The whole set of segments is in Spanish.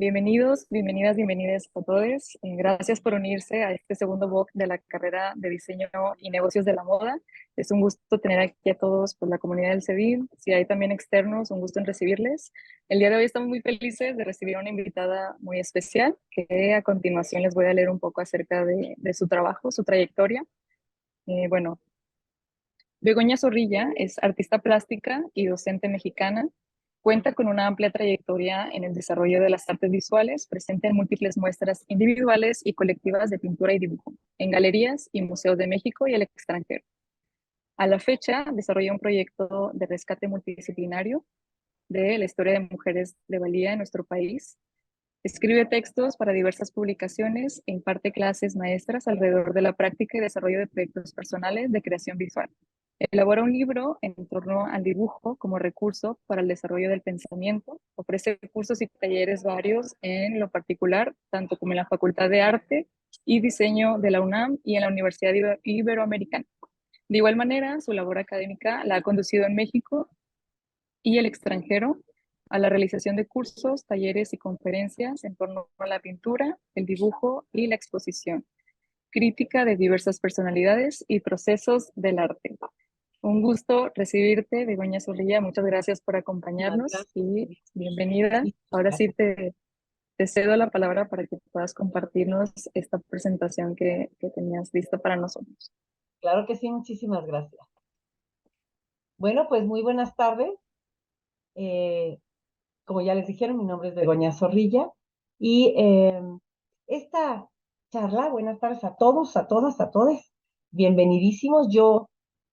Bienvenidos, bienvenidas, bienvenidas a todos. Gracias por unirse a este segundo bloque de la carrera de Diseño y Negocios de la Moda. Es un gusto tener aquí a todos por la comunidad del CEDIM. Si hay también externos, un gusto en recibirles. El día de hoy estamos muy felices de recibir a una invitada muy especial, que a continuación les voy a leer un poco acerca de su trabajo, su trayectoria. Bueno, Begoña Zorrilla es artista plástica y docente mexicana. Cuenta con una amplia trayectoria en el desarrollo de las artes visuales, presente en múltiples muestras individuales y colectivas de pintura y dibujo, en galerías y museos de México y el extranjero. A la fecha, desarrolla un proyecto de rescate multidisciplinario de la historia de mujeres de valía en nuestro país. Escribe textos para diversas publicaciones e imparte clases maestras alrededor de la práctica y desarrollo de proyectos personales de creación visual. Elabora un libro en torno al dibujo como recurso para el desarrollo del pensamiento. Ofrece cursos y talleres varios en lo particular, tanto como en la Facultad de Arte y Diseño de la UNAM y en la Universidad Iberoamericana. De igual manera, su labor académica la ha conducido en México y el extranjero a la realización de cursos, talleres y conferencias en torno a la pintura, el dibujo y la exposición, crítica de diversas personalidades y procesos del arte. Un gusto recibirte, Begoña Zorrilla. Muchas gracias por Muchísimas acompañarnos gracias. y bienvenida. Muchísimas Ahora sí gracias. te cedo la palabra para que puedas compartirnos esta presentación que tenías lista para nosotros. Claro que sí, muchísimas gracias. Bueno, pues muy buenas tardes. Eh, Como ya les dijeron, mi nombre es Begoña Zorrilla y esta charla, buenas tardes a todos, a todas, a todos. Bienvenidísimos. Yo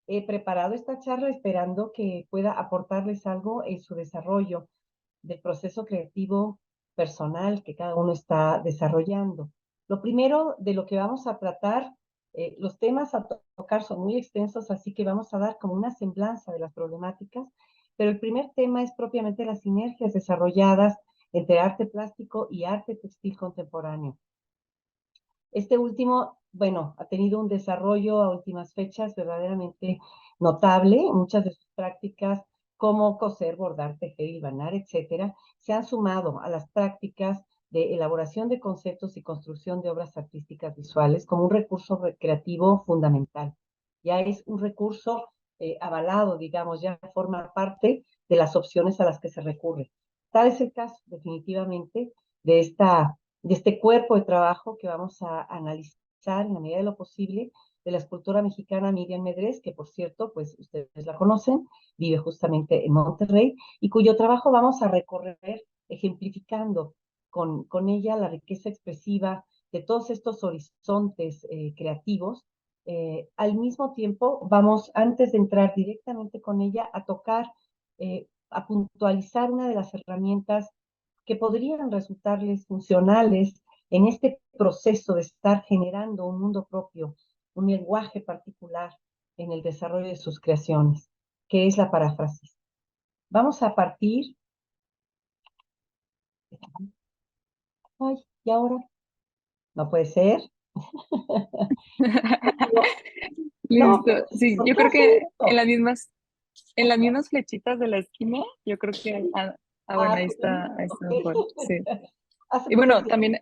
he preparado esta charla esperando que pueda aportarles algo en su desarrollo del proceso creativo personal que cada uno está desarrollando. Lo primero de lo que vamos a tratar, los temas a tocar son muy extensos, así que vamos a dar como una semblanza de las problemáticas, pero el primer tema es propiamente las sinergias desarrolladas entre arte plástico y arte textil contemporáneo. Este último, bueno, ha tenido un desarrollo a últimas fechas verdaderamente notable. Muchas de sus prácticas, como coser, bordar, tejer, hilvanar, etcétera, se han sumado a las prácticas de elaboración de conceptos y construcción de obras artísticas visuales como un recurso recreativo fundamental. Ya es un recurso avalado, digamos, ya forma parte de las opciones a las que se recurre. Tal es el caso, definitivamente, de este cuerpo de trabajo que vamos a analizar en la medida de lo posible de la escultora mexicana Miriam Medrés, que por cierto, pues ustedes la conocen, vive justamente en Monterrey, y cuyo trabajo vamos a recorrer ejemplificando con ella la riqueza expresiva de todos estos horizontes creativos. Al mismo tiempo, vamos, antes de entrar directamente con ella, a tocar, a puntualizar una de las herramientas que podrían resultarles funcionales en este proceso de estar generando un mundo propio, un lenguaje particular en el desarrollo de sus creaciones, que es la paráfrasis. Vamos a partir. Ay, ¿y ahora? No puede ser. No, Listo. Sí, ¿por yo qué creo hace que esto? en las mismas flechitas de la esquina, yo creo que, bueno, Ah, ahí ok. está mejor, sí. Hace Y poco bueno, decía, también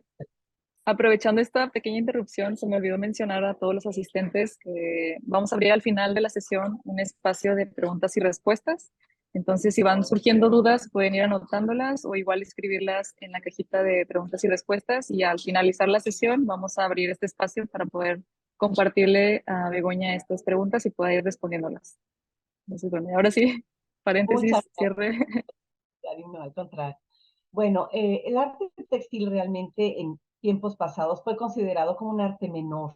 aprovechando esta pequeña interrupción, se me olvidó mencionar a todos los asistentes que vamos a abrir al final de la sesión un espacio de preguntas y respuestas. Entonces, si van surgiendo dudas, pueden ir anotándolas o igual escribirlas en la cajita de preguntas y respuestas. Y al finalizar la sesión, vamos a abrir este espacio para poder compartirle a Begoña estas preguntas y pueda ir respondiéndolas. Entonces, bueno, ahora sí, muchas paréntesis, cierre. gracias, no, al contrario. Bueno, el arte textil realmente en tiempos pasados fue considerado como un arte menor.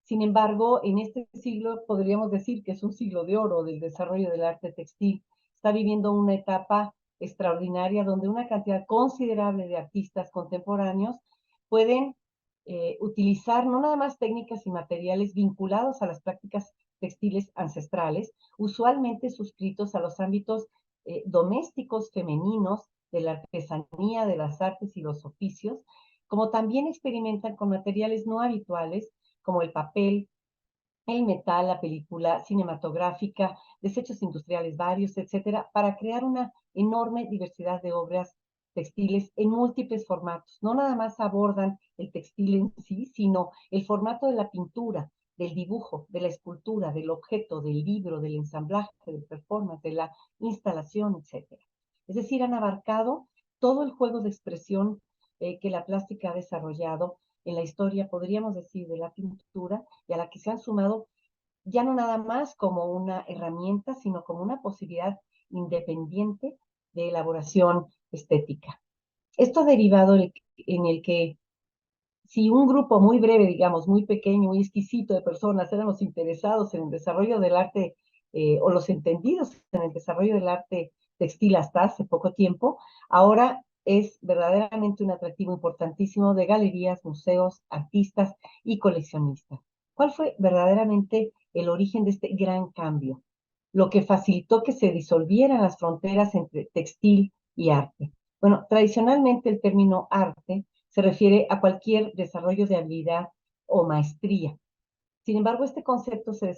Sin embargo, en este siglo podríamos decir que es un siglo de oro del desarrollo del arte textil. Está viviendo una etapa extraordinaria donde una cantidad considerable de artistas contemporáneos pueden utilizar no nada más técnicas y materiales vinculados a las prácticas textiles ancestrales, usualmente suscritos a los ámbitos domésticos femeninos de la artesanía, de las artes y los oficios, como también experimentan con materiales no habituales como el papel, el metal, la película cinematográfica, desechos industriales varios, etcétera, para crear una enorme diversidad de obras textiles en múltiples formatos. No nada más abordan el textil en sí, sino el formato de la pintura, del dibujo, de la escultura, del objeto, del libro, del ensamblaje, del performance, de la instalación, etcétera. Es decir, han abarcado todo el juego de expresión que la plástica ha desarrollado en la historia, podríamos decir, de la pintura, y a la que se han sumado ya no nada más como una herramienta, sino como una posibilidad independiente de elaboración estética. Esto ha derivado en el que si un grupo muy breve, digamos, muy pequeño, muy exquisito de personas eran los interesados en el desarrollo del arte o los entendidos en el desarrollo del arte textil hasta hace poco tiempo, ahora es verdaderamente un atractivo importantísimo de galerías, museos, artistas y coleccionistas. ¿Cuál fue verdaderamente el origen de este gran cambio? Lo que facilitó que se disolvieran las fronteras entre textil y arte. Bueno, tradicionalmente el término arte se refiere a cualquier desarrollo de habilidad o maestría. Sin embargo, este concepto se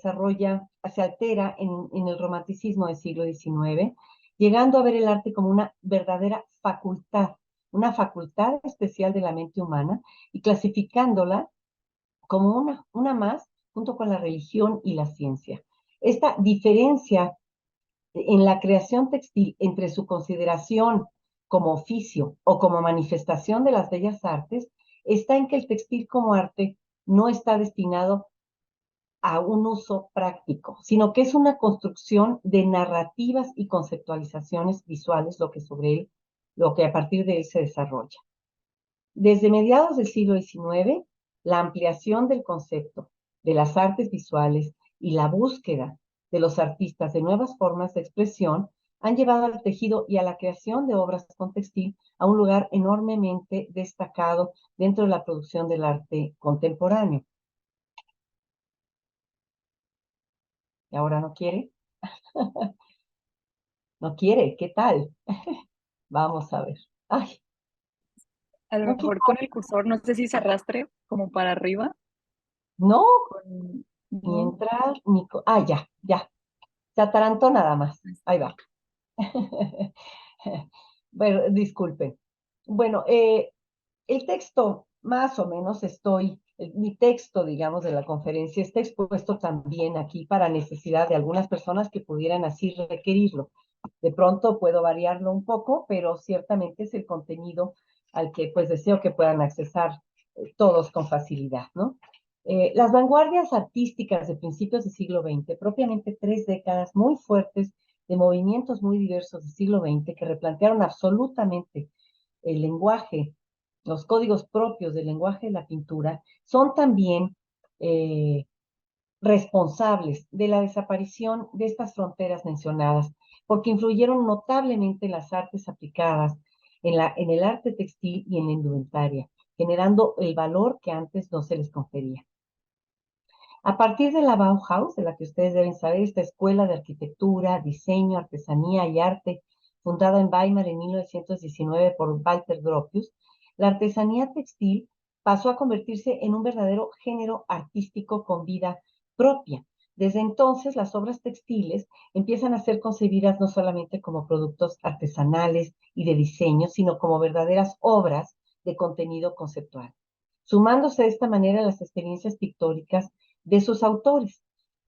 altera en el romanticismo del siglo XIX, llegando a ver el arte como una verdadera facultad, una facultad especial de la mente humana y clasificándola como una más junto con la religión y la ciencia. Esta diferencia en la creación textil entre su consideración como oficio o como manifestación de las bellas artes está en que el textil como arte no está destinado a un uso práctico, sino que es una construcción de narrativas y conceptualizaciones visuales, lo que a partir de él se desarrolla. Desde mediados del siglo XIX, la ampliación del concepto de las artes visuales y la búsqueda de los artistas de nuevas formas de expresión han llevado al tejido y a la creación de obras con textil a un lugar enormemente destacado dentro de la producción del arte contemporáneo. ¿Y ahora no quiere? No quiere, ¿qué tal? Vamos a ver. Ay, A lo no quiere. mejor con el cursor, no sé si se arrastre como para arriba. No, No. mientras, ya. Se atarantó nada más. Ahí va. Bueno, disculpe. Bueno, el texto, más o menos mi texto, digamos, de la conferencia está expuesto también aquí para necesidad de algunas personas que pudieran así requerirlo. De pronto puedo variarlo un poco, pero ciertamente es el contenido al que pues deseo que puedan accesar todos con facilidad, ¿no? Las vanguardias artísticas de principios del siglo XX, propiamente 3 décadas muy fuertes de movimientos muy diversos del siglo XX que replantearon absolutamente el lenguaje, los códigos propios del lenguaje de la pintura, son también responsables de la desaparición de estas fronteras mencionadas, porque influyeron notablemente en las artes aplicadas, en el arte textil y en la indumentaria, generando el valor que antes no se les confería. A partir de la Bauhaus, de la que ustedes deben saber, esta escuela de arquitectura, diseño, artesanía y arte, fundada en Weimar en 1919 por Walter Gropius, la artesanía textil pasó a convertirse en un verdadero género artístico con vida propia. Desde entonces, las obras textiles empiezan a ser concebidas no solamente como productos artesanales y de diseño, sino como verdaderas obras de contenido conceptual, sumándose de esta manera a las experiencias pictóricas de sus autores.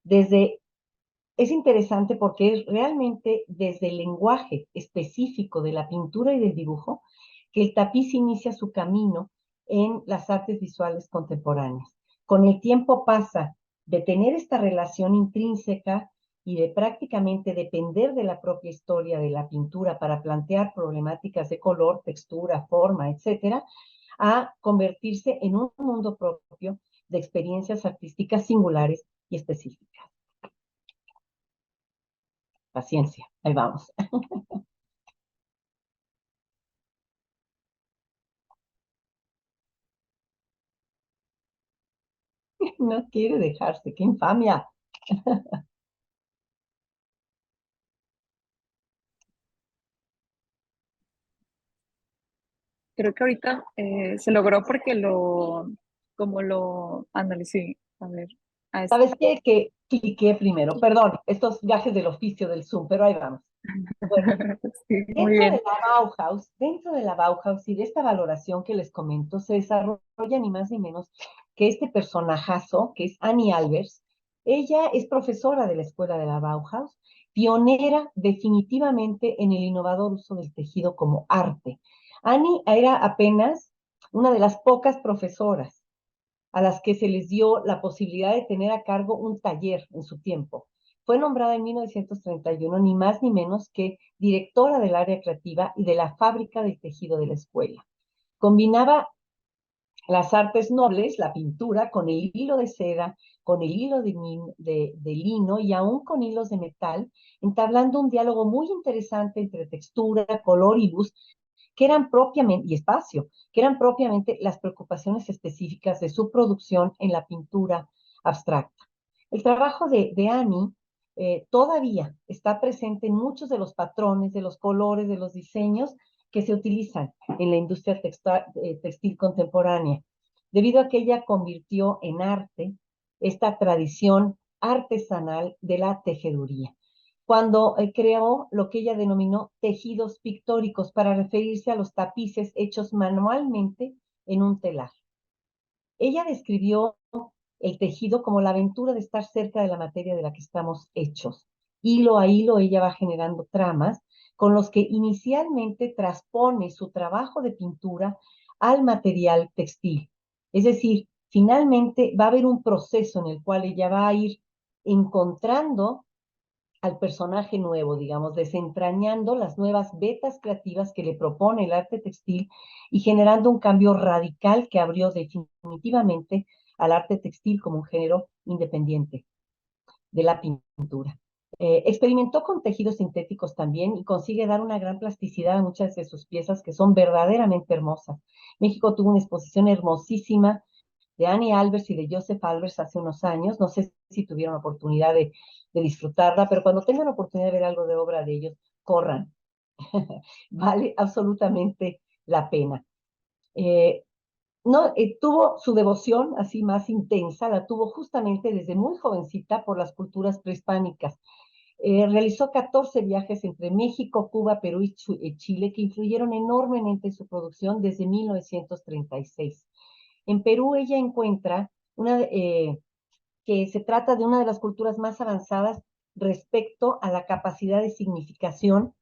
Es interesante porque es realmente desde el lenguaje específico de la pintura y del dibujo que el tapiz inicia su camino en las artes visuales contemporáneas. Con el tiempo pasa de tener esta relación intrínseca y de prácticamente depender de la propia historia de la pintura para plantear problemáticas de color, textura, forma, etcétera, a convertirse en un mundo propio de experiencias artísticas singulares y específicas. Paciencia, ahí vamos. No quiere dejarse, qué infamia. Creo que ahorita se logró porque ándale, sí, a ver, ¿Sabes qué? Que cliqué primero. Perdón, estos gajes del oficio del Zoom, pero ahí vamos. Bueno, Sí, muy bien. Dentro de la Bauhaus y de esta valoración que les comento, se desarrolla ni más ni menos que este personajazo, que es Annie Albers. Ella es profesora de la escuela de la Bauhaus, pionera definitivamente en el innovador uso del tejido como arte. Annie era apenas una de las pocas profesoras a las que se les dio la posibilidad de tener a cargo un taller en su tiempo. Fue nombrada en 1931 ni más ni menos que directora del área creativa y de la fábrica del tejido de la escuela. Combinaba las artes nobles, la pintura, con el hilo de seda, con el hilo de lino y aún con hilos de metal, entablando un diálogo muy interesante entre textura, color y luz, que eran propiamente, y espacio, que eran propiamente las preocupaciones específicas de su producción en la pintura abstracta. El trabajo de Annie todavía está presente en muchos de los patrones, de los colores, de los diseños que se utilizan en la industria textil contemporánea, debido a que ella convirtió en arte esta tradición artesanal de la tejeduría cuando creó lo que ella denominó tejidos pictóricos para referirse a los tapices hechos manualmente en un telar. Ella describió el tejido como la aventura de estar cerca de la materia de la que estamos hechos. Hilo a hilo ella va generando tramas con los que inicialmente transpone su trabajo de pintura al material textil. Es decir, finalmente va a haber un proceso en el cual ella va a ir encontrando al personaje nuevo, digamos, desentrañando las nuevas vetas creativas que le propone el arte textil y generando un cambio radical que abrió definitivamente al arte textil como un género independiente de la pintura. Experimentó con tejidos sintéticos también y consigue dar una gran plasticidad a muchas de sus piezas que son verdaderamente hermosas. México tuvo una exposición hermosísima de Annie Albers y de Joseph Albers hace unos años. No sé si tuvieron oportunidad de disfrutarla, pero cuando tengan oportunidad de ver algo de obra de ellos, corran. Vale absolutamente la pena. Eh, no, tuvo su devoción así más intensa, la tuvo justamente desde muy jovencita por las culturas prehispánicas. Realizó 14 viajes entre México, Cuba, Perú y Chile que influyeron enormemente en su producción desde 1936. En Perú ella encuentra que se trata de una de las culturas más avanzadas respecto a la capacidad de significación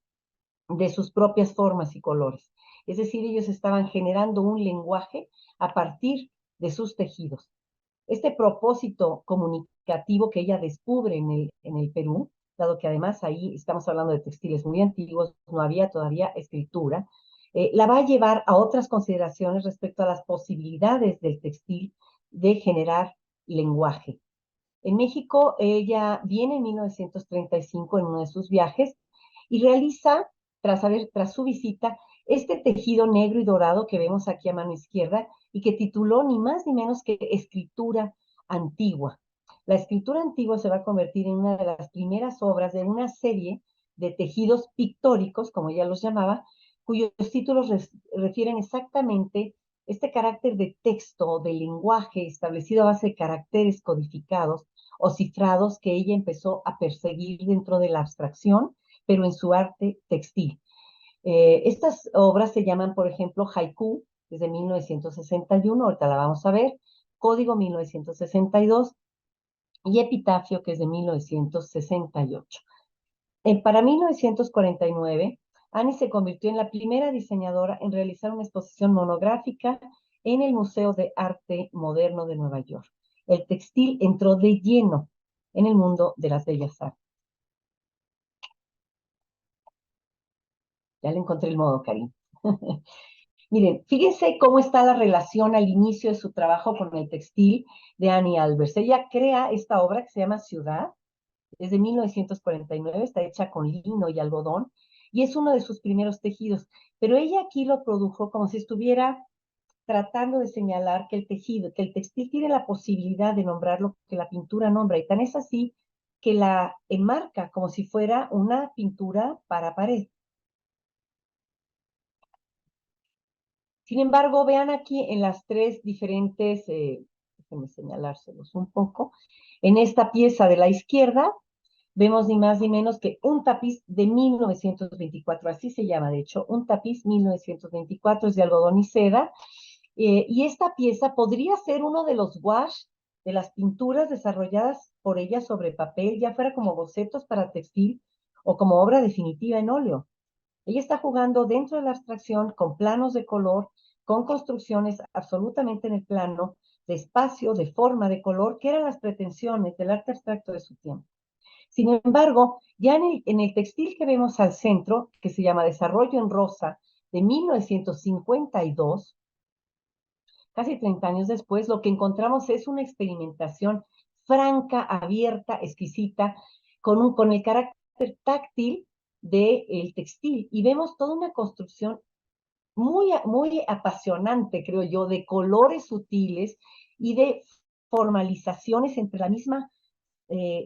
de sus propias formas y colores. Es decir, ellos estaban generando un lenguaje a partir de sus tejidos. Este propósito comunicativo que ella descubre en el Perú, dado que además ahí estamos hablando de textiles muy antiguos, no había todavía escritura, la va a llevar a otras consideraciones respecto a las posibilidades del textil de generar lenguaje. En México, ella viene en 1935 en uno de sus viajes y realiza, tras su visita, este tejido negro y dorado que vemos aquí a mano izquierda y que tituló ni más ni menos que Escritura Antigua. La escritura antigua se va a convertir en una de las primeras obras de una serie de tejidos pictóricos, como ella los llamaba, cuyos títulos refieren exactamente este carácter de texto, de lenguaje establecido a base de caracteres codificados o cifrados que ella empezó a perseguir dentro de la abstracción, pero en su arte textil. Estas obras se llaman, por ejemplo, Haiku, desde 1961, ahorita la vamos a ver, Código 1962 y Epitafio, que es de 1968. Para 1949, Annie se convirtió en la primera diseñadora en realizar una exposición monográfica en el Museo de Arte Moderno de Nueva York. El textil entró de lleno en el mundo de las bellas artes. Ya le encontré el modo, Karim. Miren, fíjense cómo está la relación al inicio de su trabajo con el textil de Annie Albers. Ella crea esta obra que se llama Ciudad, desde 1949, está hecha con lino y algodón, y es uno de sus primeros tejidos. Pero ella aquí lo produjo como si estuviera tratando de señalar que el tejido, que el textil tiene la posibilidad de nombrar lo que la pintura nombra, y tan es así que la enmarca como si fuera una pintura para pared. Sin embargo, vean aquí en las tres diferentes, déjenme señalárselos un poco, en esta pieza de la izquierda, vemos ni más ni menos que un tapiz de 1924, así se llama, de hecho, un tapiz 1924, es de algodón y seda, y esta pieza podría ser uno de los wash de las pinturas desarrolladas por ella sobre papel, ya fuera como bocetos para textil o como obra definitiva en óleo. Ella está jugando dentro de la abstracción con planos de color, con construcciones absolutamente en el plano, de espacio, de forma, de color, que eran las pretensiones del arte abstracto de su tiempo. Sin embargo, ya en el textil que vemos al centro, que se llama Desarrollo en Rosa, de 1952, casi 30 años después, lo que encontramos es una experimentación franca, abierta, exquisita, con el carácter táctil del textil. Y vemos toda una construcción muy apasionante, creo yo, de colores sutiles y de formalizaciones entre la misma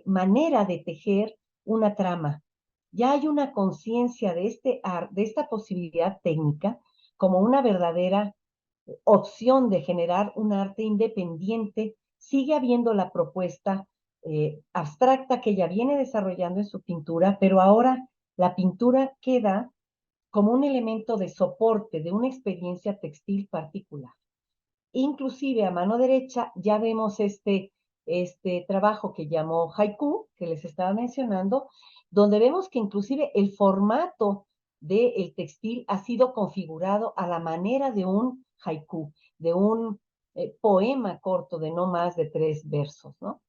manera de tejer una trama. Ya hay una conciencia de esta posibilidad técnica como una verdadera opción de generar un arte independiente. Sigue habiendo la propuesta abstracta que ella viene desarrollando en su pintura, pero ahora la pintura queda como un elemento de soporte de una experiencia textil particular. Inclusive a mano derecha ya vemos este trabajo que llamó haiku, que les estaba mencionando, donde vemos que inclusive el formato del textil ha sido configurado a la manera de un haiku, de un poema corto de no más de 3 versos, ¿no?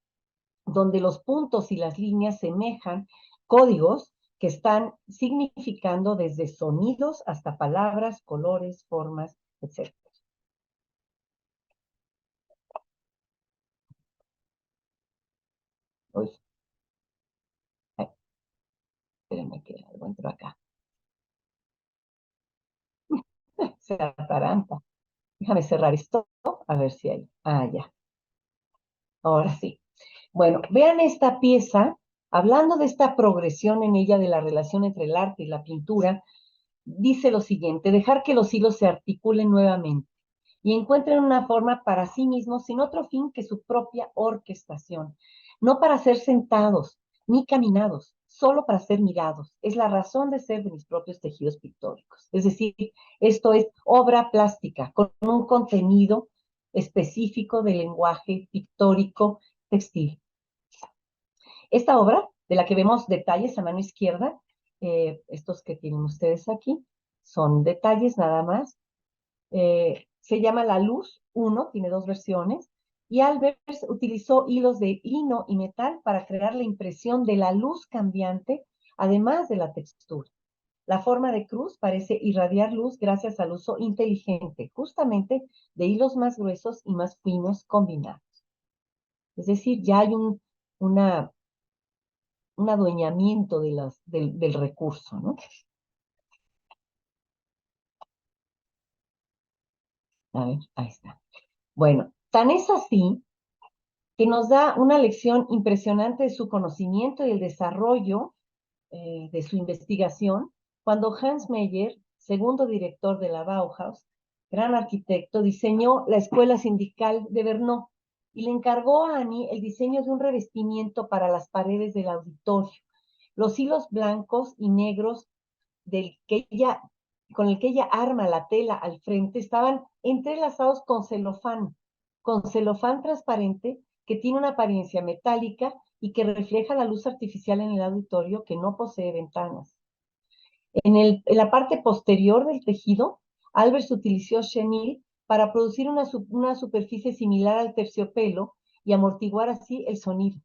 Donde los puntos y las líneas semejan códigos que están significando desde sonidos hasta palabras, colores, formas, etc. Uy, ay, espérenme que algo entró acá. Se ataranta. Déjame cerrar esto, a ver si hay. Ah, ya. Ahora sí. Bueno, vean esta pieza, hablando de esta progresión en ella de la relación entre el arte y la pintura, dice lo siguiente: dejar que los hilos se articulen nuevamente y encuentren una forma para sí mismos sin otro fin que su propia orquestación, no para ser sentados ni caminados, solo para ser mirados. Es la razón de ser de mis propios tejidos pictóricos. Es decir, esto es obra plástica con un contenido específico de lenguaje pictórico textil. Esta obra, de la que vemos detalles a mano izquierda, estos que tienen ustedes aquí, son detalles nada más. Se llama La Luz 1, tiene 2 versiones, y Albers utilizó hilos de lino y metal para crear la impresión de la luz cambiante, además de la textura. La forma de cruz parece irradiar luz gracias al uso inteligente, justamente, de hilos más gruesos y más finos combinados. Es decir, ya hay un adueñamiento del recurso, ¿no? A ver, ahí está. Bueno, tan es así que nos da una lección impresionante de su conocimiento y el desarrollo de su investigación, cuando Hans Meyer, segundo director de la Bauhaus, gran arquitecto, diseñó la escuela sindical de Brno y le encargó a Annie el diseño de un revestimiento para las paredes del auditorio. Los hilos blancos y negros con el que ella arma la tela al frente estaban entrelazados con celofán transparente que tiene una apariencia metálica y que refleja la luz artificial en el auditorio que no posee ventanas. En la parte posterior del tejido, Albers utilizó chenil para producir una superficie similar al terciopelo y amortiguar así el sonido.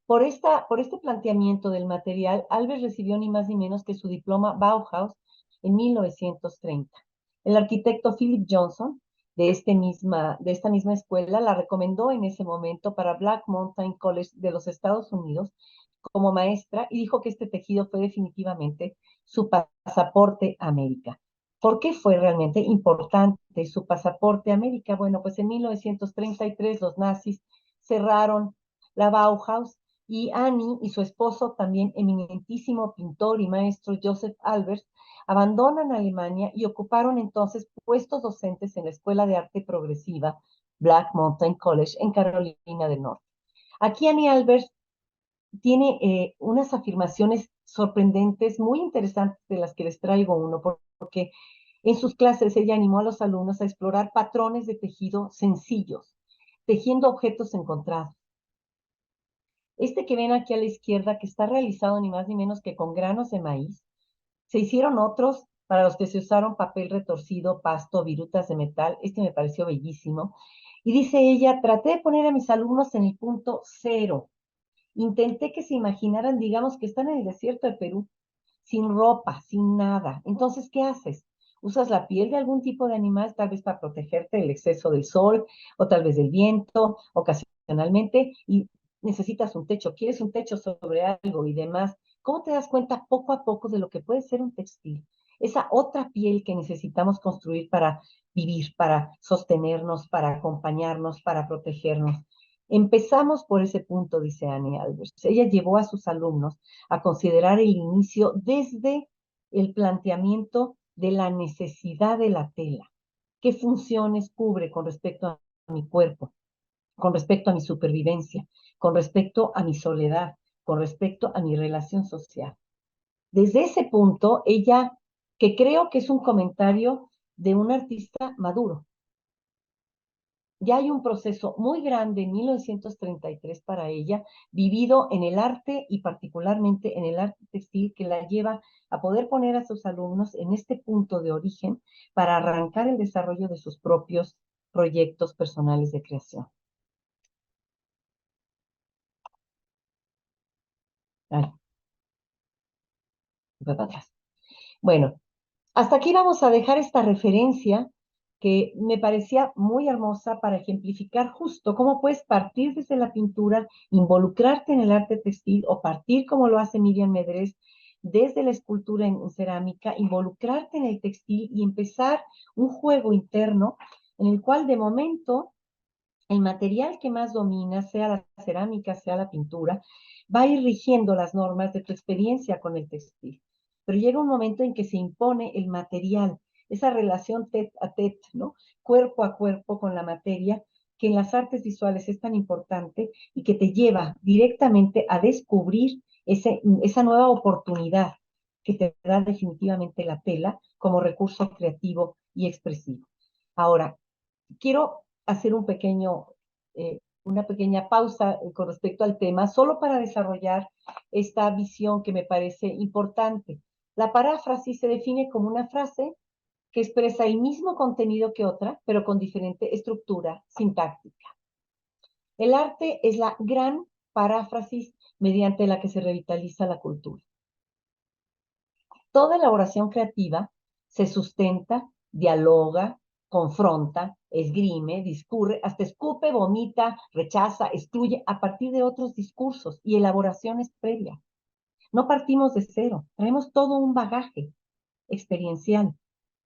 Por este planteamiento del material, Albers recibió ni más ni menos que su diploma Bauhaus en 1930. El arquitecto Philip Johnson, de esta misma escuela, la recomendó en ese momento para Black Mountain College de los Estados Unidos como maestra y dijo que este tejido fue definitivamente su pasaporte a América. ¿Por qué fue realmente importante su pasaporte a América? Bueno, pues en 1933 los nazis cerraron la Bauhaus y Annie y su esposo, también eminentísimo pintor y maestro Joseph Albers, abandonan Alemania y ocuparon entonces puestos docentes en la Escuela de Arte Progresiva Black Mountain College en Carolina del Norte. Aquí Annie Albers tiene unas afirmaciones sorprendentes, muy interesantes, de las que les traigo uno, porque en sus clases ella animó a los alumnos a explorar patrones de tejido sencillos, tejiendo objetos encontrados. Este que ven aquí a la izquierda, que está realizado ni más ni menos que con granos de maíz, se hicieron otros para los que se usaron papel retorcido, pasto, virutas de metal. Este me pareció bellísimo. Y dice ella, traté de poner a mis alumnos en el punto cero. Intenté que se imaginaran, digamos, que están en el desierto de Perú, sin ropa, sin nada. Entonces, ¿qué haces? Usas la piel de algún tipo de animal, tal vez para protegerte del exceso del sol, o tal vez del viento, ocasionalmente, y necesitas un techo, quieres un techo sobre algo y demás. ¿Cómo te das cuenta poco a poco de lo que puede ser un textil? Esa otra piel que necesitamos construir para vivir, para sostenernos, para acompañarnos, para protegernos. Empezamos por ese punto, dice Annie Albers. Ella llevó a sus alumnos a considerar el inicio desde el planteamiento de la necesidad de la tela. ¿Qué funciones cubre con respecto a mi cuerpo, con respecto a mi supervivencia, con respecto a mi soledad, con respecto a mi relación social? Desde ese punto, ella, que creo que es un comentario de un artista maduro, ya hay un proceso muy grande en 1933 para ella, vivido en el arte y particularmente en el arte textil, que la lleva a poder poner a sus alumnos en este punto de origen para arrancar el desarrollo de sus propios proyectos personales de creación. Ay, voy para atrás. Bueno, hasta aquí vamos a dejar esta referencia que me parecía muy hermosa para ejemplificar justo cómo puedes partir desde la pintura, involucrarte en el arte textil o partir como lo hace Miriam Medrés desde la escultura en cerámica, involucrarte en el textil y empezar un juego interno en el cual de momento el material que más domina, sea la cerámica, sea la pintura, va a ir rigiendo las normas de tu experiencia con el textil. Pero llega un momento en que se impone el material, esa relación tete a tete, ¿no? Cuerpo a cuerpo con la materia, que en las artes visuales es tan importante y que te lleva directamente a descubrir esa nueva oportunidad que te da definitivamente la tela como recurso creativo y expresivo. Ahora, quiero hacer una pequeña pausa con respecto al tema, solo para desarrollar esta visión que me parece importante. La paráfrasis se define como una frase que expresa el mismo contenido que otra, pero con diferente estructura sintáctica. El arte es la gran paráfrasis mediante la que se revitaliza la cultura. Toda elaboración creativa se sustenta, dialoga, confronta, esgrime, discurre, hasta escupe, vomita, rechaza, excluye a partir de otros discursos y elaboraciones previas. No partimos de cero, traemos todo un bagaje experiencial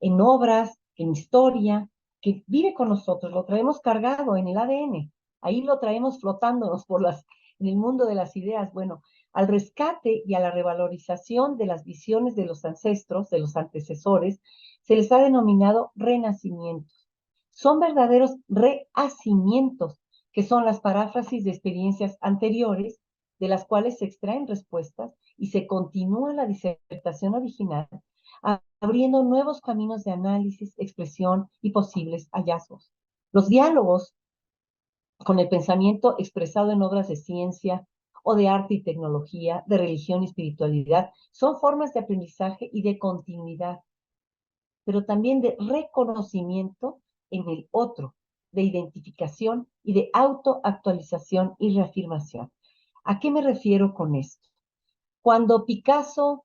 en obras, en historia, que vive con nosotros, lo traemos cargado en el ADN, ahí lo traemos flotándonos en el mundo de las ideas. Bueno, al rescate y a la revalorización de las visiones de los ancestros, de los antecesores, se les ha denominado renacimientos. Son verdaderos rehacimientos, que son las paráfrasis de experiencias anteriores, de las cuales se extraen respuestas y se continúa la disertación original, abriendo nuevos caminos de análisis, expresión y posibles hallazgos. Los diálogos con el pensamiento expresado en obras de ciencia o de arte y tecnología, de religión y espiritualidad, son formas de aprendizaje y de continuidad, pero también de reconocimiento en el otro, de identificación y de autoactualización y reafirmación. ¿A qué me refiero con esto? Cuando Picasso,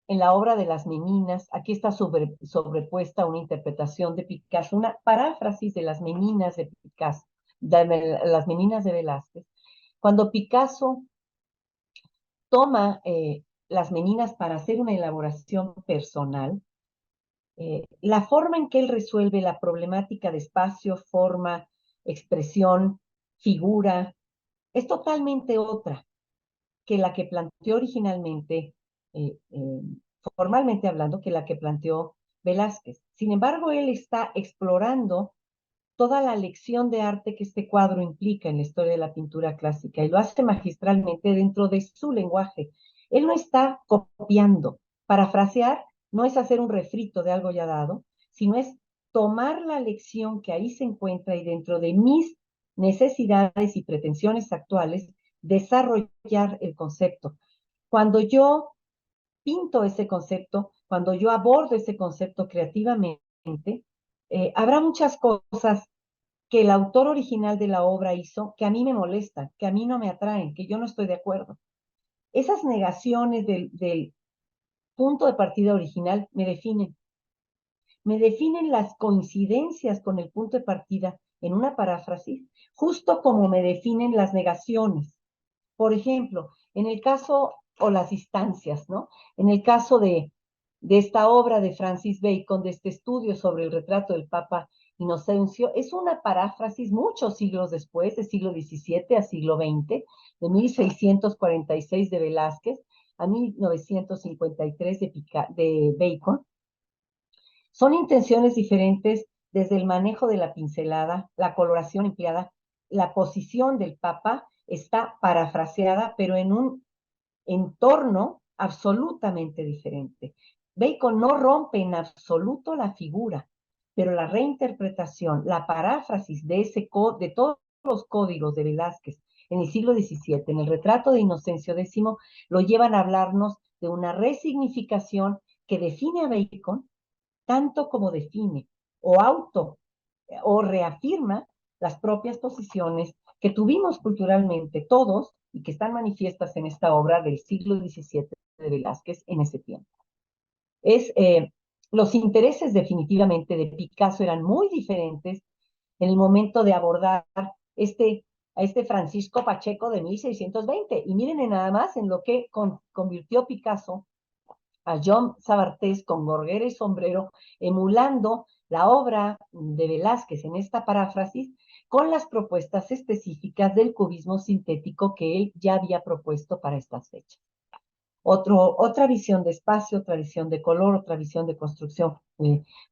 en la obra de las Meninas, aquí está sobrepuesta una interpretación de Picasso, una paráfrasis de las Meninas de Picasso, de las Meninas de Velázquez. Cuando Picasso toma las Meninas para hacer una elaboración personal, la forma en que él resuelve la problemática de espacio, forma, expresión, figura, es totalmente otra que la que planteó originalmente, eh, eh, formalmente hablando, que la que planteó Velázquez. Sin embargo, él está explorando toda la lección de arte que este cuadro implica en la historia de la pintura clásica, y lo hace magistralmente dentro de su lenguaje. Él no está copiando. Parafrasear no es hacer un refrito de algo ya dado, sino es tomar la lección que ahí se encuentra y dentro de mis necesidades y pretensiones actuales, desarrollar el concepto. Cuando yo pinto ese concepto, cuando yo abordo ese concepto creativamente, habrá muchas cosas que el autor original de la obra hizo que a mí me molestan, que a mí no me atraen, que yo no estoy de acuerdo. Esas negaciones del punto de partida original me definen las coincidencias con el punto de partida en una paráfrasis, justo como me definen las negaciones. Por ejemplo, en el caso, o las instancias, ¿no? En el caso de esta obra de Francis Bacon, de este estudio sobre el retrato del Papa Inocencio, es una paráfrasis muchos siglos después, de siglo XVII a siglo XX, de 1646 de Velázquez a 1953 de Bacon. Son intenciones diferentes desde el manejo de la pincelada, la coloración empleada, la posición del Papa está parafraseada, pero en un entorno absolutamente diferente. Bacon no rompe en absoluto la figura, pero la reinterpretación, la paráfrasis de todos los códigos de Velázquez en el siglo XVII, en el retrato de Inocencio X, lo llevan a hablarnos de una resignificación que define a Bacon tanto como define o o reafirma las propias posiciones que tuvimos culturalmente todos y que están manifiestas en esta obra del siglo XVII de Velázquez en ese tiempo. Los intereses definitivamente de Picasso eran muy diferentes en el momento de abordar a este Francisco Pacheco de 1620. Y miren nada más en lo que convirtió Picasso a John Sabartés con gorguera y sombrero, emulando la obra de Velázquez en esta paráfrasis con las propuestas específicas del cubismo sintético que él ya había propuesto para estas fechas. Otra visión de espacio, otra visión de color, otra visión de construcción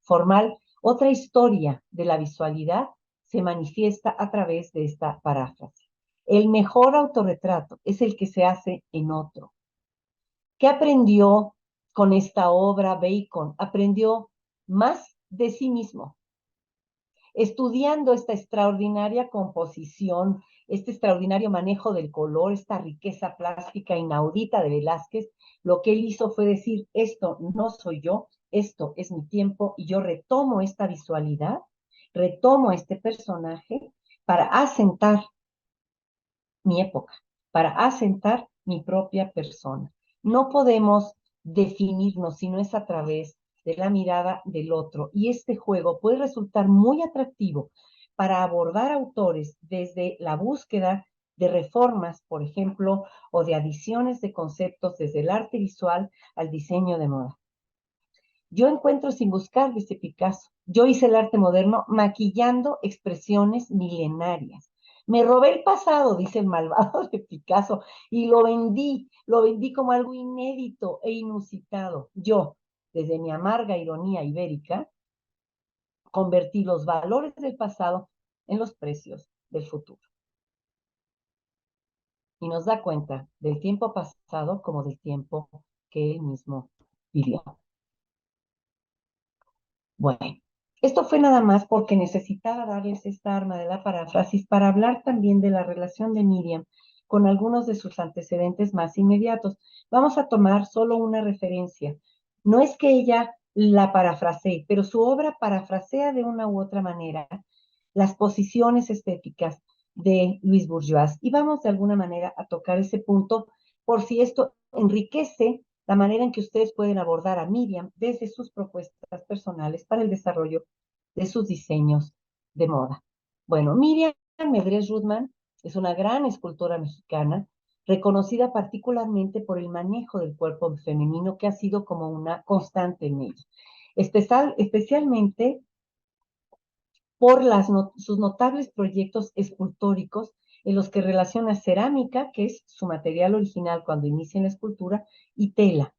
formal, otra historia de la visualidad se manifiesta a través de esta paráfrasis. El mejor autorretrato es el que se hace en otro. ¿Qué aprendió con esta obra Bacon? Aprendió más de sí mismo. Estudiando esta extraordinaria composición, este extraordinario manejo del color, esta riqueza plástica inaudita de Velázquez, lo que él hizo fue decir, esto no soy yo, esto es mi tiempo, y yo retomo esta visualidad, retomo este personaje para asentar mi época, para asentar mi propia persona. No podemos definirnos si no es a través de la mirada del otro. Y este juego puede resultar muy atractivo para abordar autores desde la búsqueda de reformas, por ejemplo, o de adiciones de conceptos desde el arte visual al diseño de moda. Yo encuentro sin buscar, dice Picasso. Yo hice el arte moderno maquillando expresiones milenarias. Me robé el pasado, dice el malvado de Picasso, y lo vendí como algo inédito e inusitado. Yo, desde mi amarga ironía ibérica, convertí los valores del pasado en los precios del futuro. Y nos da cuenta del tiempo pasado como del tiempo que él mismo vivió. Bueno, esto fue nada más porque necesitaba darles esta arma de la paráfrasis para hablar también de la relación de Miriam con algunos de sus antecedentes más inmediatos. Vamos a tomar solo una referencia. No es que ella la parafrasee, pero su obra parafrasea de una u otra manera las posiciones estéticas de Luis Bourgeois. Y vamos de alguna manera a tocar ese punto por si esto enriquece la manera en que ustedes pueden abordar a Miriam desde sus propuestas personales para el desarrollo de sus diseños de moda. Bueno, Miriam Medrés Rudman es una gran escultora mexicana, reconocida particularmente por el manejo del cuerpo femenino que ha sido como una constante en ella. Especialmente por sus notables proyectos escultóricos en los que relaciona cerámica, que es su material original cuando inicia en la escultura, y tela.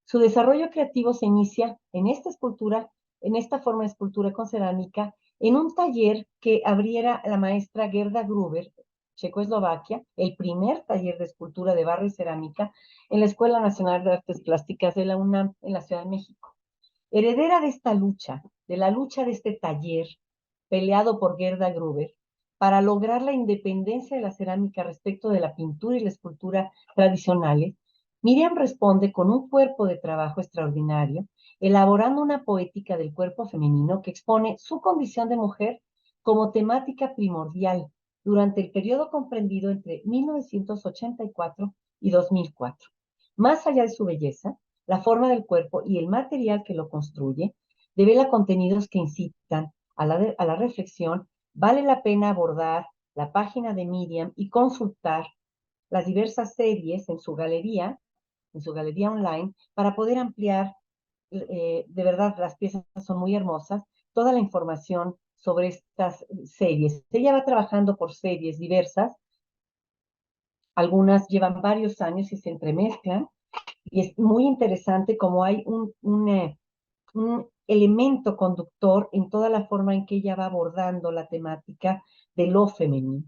Su desarrollo creativo se inicia en esta escultura, en esta forma de escultura con cerámica, en un taller que abriera la maestra Gerda Gruber, Checoslovaquia, el primer taller de escultura de barro y cerámica en la Escuela Nacional de Artes Plásticas de la UNAM en la Ciudad de México. Heredera de esta lucha, de la lucha de este taller peleado por Gerda Gruber, para lograr la independencia de la cerámica respecto de la pintura y la escultura tradicionales, Miriam responde con un cuerpo de trabajo extraordinario, elaborando una poética del cuerpo femenino que expone su condición de mujer como temática primordial durante el periodo comprendido entre 1984 y 2004. Más allá de su belleza, la forma del cuerpo y el material que lo construye devela contenidos que incitan a la reflexión. Vale la pena abordar la página de Miriam y consultar las diversas series en su galería online, para poder ampliar, de verdad, las piezas son muy hermosas, toda la información sobre estas series. Ella va trabajando por series diversas, algunas llevan varios años y se entremezclan, y es muy interesante cómo hay un elemento conductor en toda la forma en que ella va abordando la temática de lo femenino,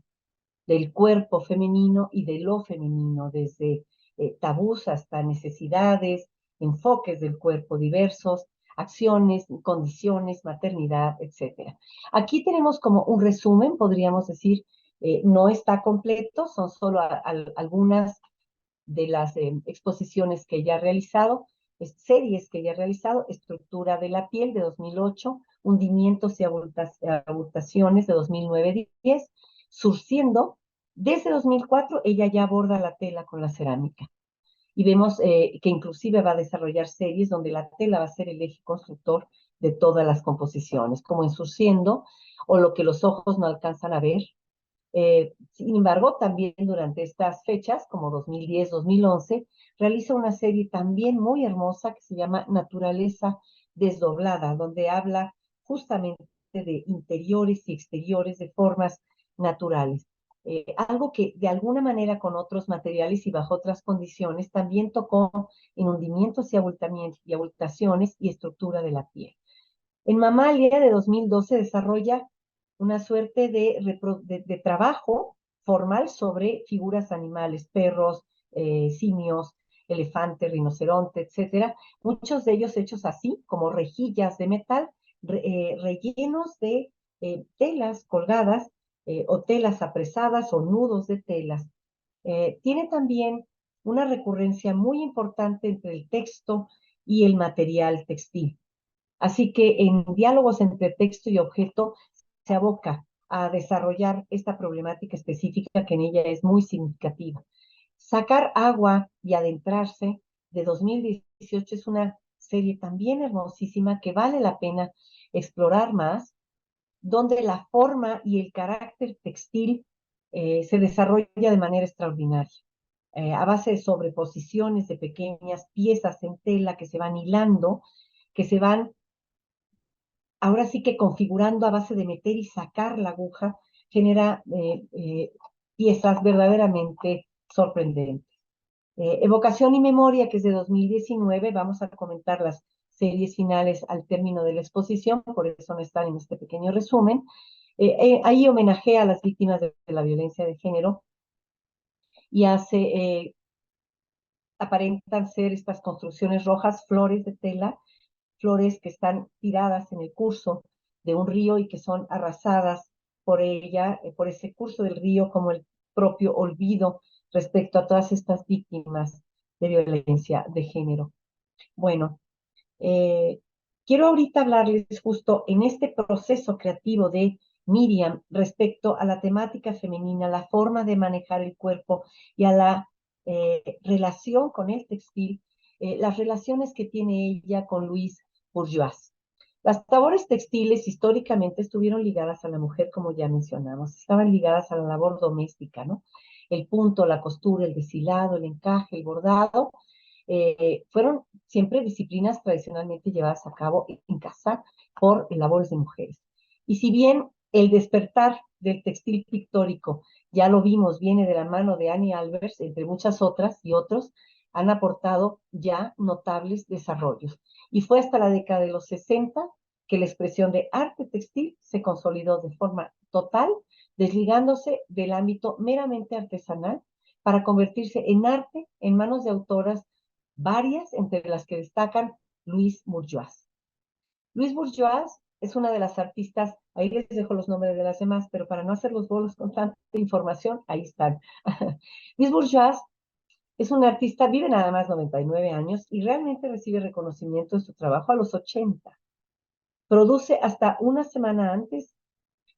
del cuerpo femenino y de lo femenino, desde tabús hasta necesidades, enfoques del cuerpo diversos, acciones, condiciones, maternidad, etcétera. Aquí tenemos como un resumen, podríamos decir, no está completo, son solo algunas de las exposiciones que ella ha realizado, series que ella ha realizado: Estructura de la piel de 2008, Hundimientos y abultaciones de 2009-10, Surciendo. Desde 2004 ella ya aborda la tela con la cerámica. Y vemos que inclusive va a desarrollar series donde la tela va a ser el eje constructor de todas las composiciones, como en Surciendo o Lo que los ojos no alcanzan a ver. Sin embargo, también durante estas fechas, como 2010-2011, realiza una serie también muy hermosa que se llama Naturaleza Desdoblada, donde habla justamente de interiores y exteriores, de formas naturales. Algo que de alguna manera con otros materiales y bajo otras condiciones también tocó en hundimientos y abultaciones y estructura de la piel. En Mamalia de 2012 desarrolla una suerte de trabajo formal sobre figuras animales: perros, simios, elefante, rinoceronte, etcétera. Muchos de ellos hechos así, como rejillas de metal, rellenos de telas colgadas, o telas apresadas o nudos de telas. Tiene también una recurrencia muy importante entre el texto y el material textil. Así que en diálogos entre texto y objeto se aboca a desarrollar esta problemática específica que en ella es muy significativa. Sacar agua y adentrarse, de 2018, es una serie también hermosísima que vale la pena explorar más, donde la forma y el carácter textil se desarrolla de manera extraordinaria, a base de sobreposiciones de pequeñas piezas en tela que se van hilando, que se van ahora sí que configurando a base de meter y sacar la aguja, genera piezas verdaderamente sorprendentes. Evocación y Memoria, que es de 2019, vamos a comentar las series finales al término de la exposición, por eso no están en este pequeño resumen. Ahí homenajea a las víctimas de la violencia de género y aparentan ser estas construcciones rojas, flores de tela, flores que están tiradas en el curso de un río y que son arrasadas por ella, por ese curso del río, como el propio olvido respecto a todas estas víctimas de violencia de género. Bueno, eh, quiero ahorita hablarles justo en este proceso creativo de Miriam respecto a la temática femenina, la forma de manejar el cuerpo y a la relación con el textil, las relaciones que tiene ella con Luis Bourgeois. Las labores textiles históricamente estuvieron ligadas a la mujer, como ya mencionamos, estaban ligadas a la labor doméstica, ¿no? El punto, la costura, el deshilado, el encaje, el bordado, fueron siempre disciplinas tradicionalmente llevadas a cabo en casa por labores de mujeres. Y si bien el despertar del textil pictórico, ya lo vimos, viene de la mano de Annie Albers, entre muchas otras y otros, han aportado ya notables desarrollos. Y fue hasta la década de los 60 que la expresión de arte textil se consolidó de forma total, desligándose del ámbito meramente artesanal para convertirse en arte en manos de autoras varias, entre las que destacan Louise Bourgeois. Louise Bourgeois es una de las artistas, ahí les dejo los nombres de las demás, pero para no hacer los bolos con tanta información, ahí están. Louise Bourgeois es una artista, vive nada más 99 años y realmente recibe reconocimiento de su trabajo a los 80. Produce hasta una semana antes,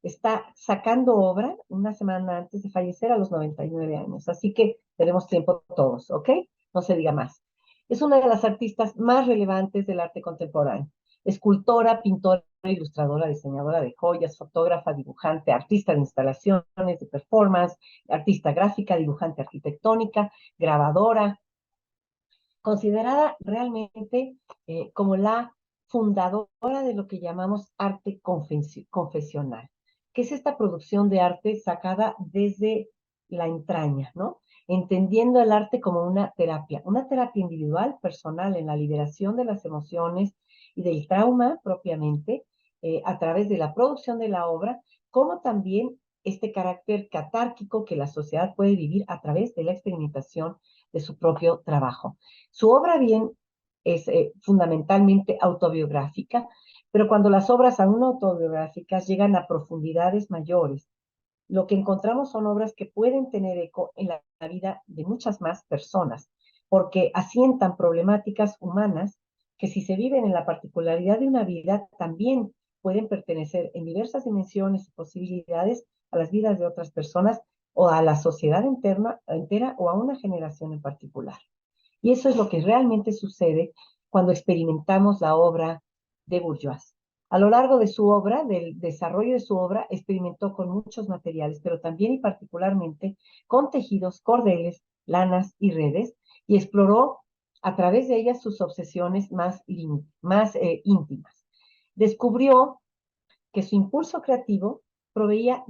está sacando obra una semana antes de fallecer a los 99 años. Así que tenemos tiempo todos, ¿ok? No se diga más. Es una de las artistas más relevantes del arte contemporáneo. Escultora, pintora, ilustradora, diseñadora de joyas, fotógrafa, dibujante, artista de instalaciones, de performance, artista gráfica, dibujante arquitectónica, grabadora, considerada realmente como la fundadora de lo que llamamos arte confesional, que es esta producción de arte sacada desde la entraña, ¿no? Entendiendo el arte como una terapia individual, personal, en la liberación de las emociones y del trauma propiamente, a través de la producción de la obra, como también este carácter catárquico que la sociedad puede vivir a través de la experimentación de su propio trabajo. Su obra bien es fundamentalmente autobiográfica, pero cuando las obras aún autobiográficas llegan a profundidades mayores, lo que encontramos son obras que pueden tener eco en la vida de muchas más personas, porque asientan problemáticas humanas que si se viven en la particularidad de una vida, también pueden pertenecer en diversas dimensiones y posibilidades a las vidas de otras personas o a la sociedad entera o a una generación en particular. Y eso es lo que realmente sucede cuando experimentamos la obra de Bourgeois. A lo largo de su obra, del desarrollo de su obra, experimentó con muchos materiales, pero también y particularmente con tejidos, cordeles, lanas y redes, y exploró a través de ellas sus obsesiones más íntimas. Descubrió que su impulso creativo provenía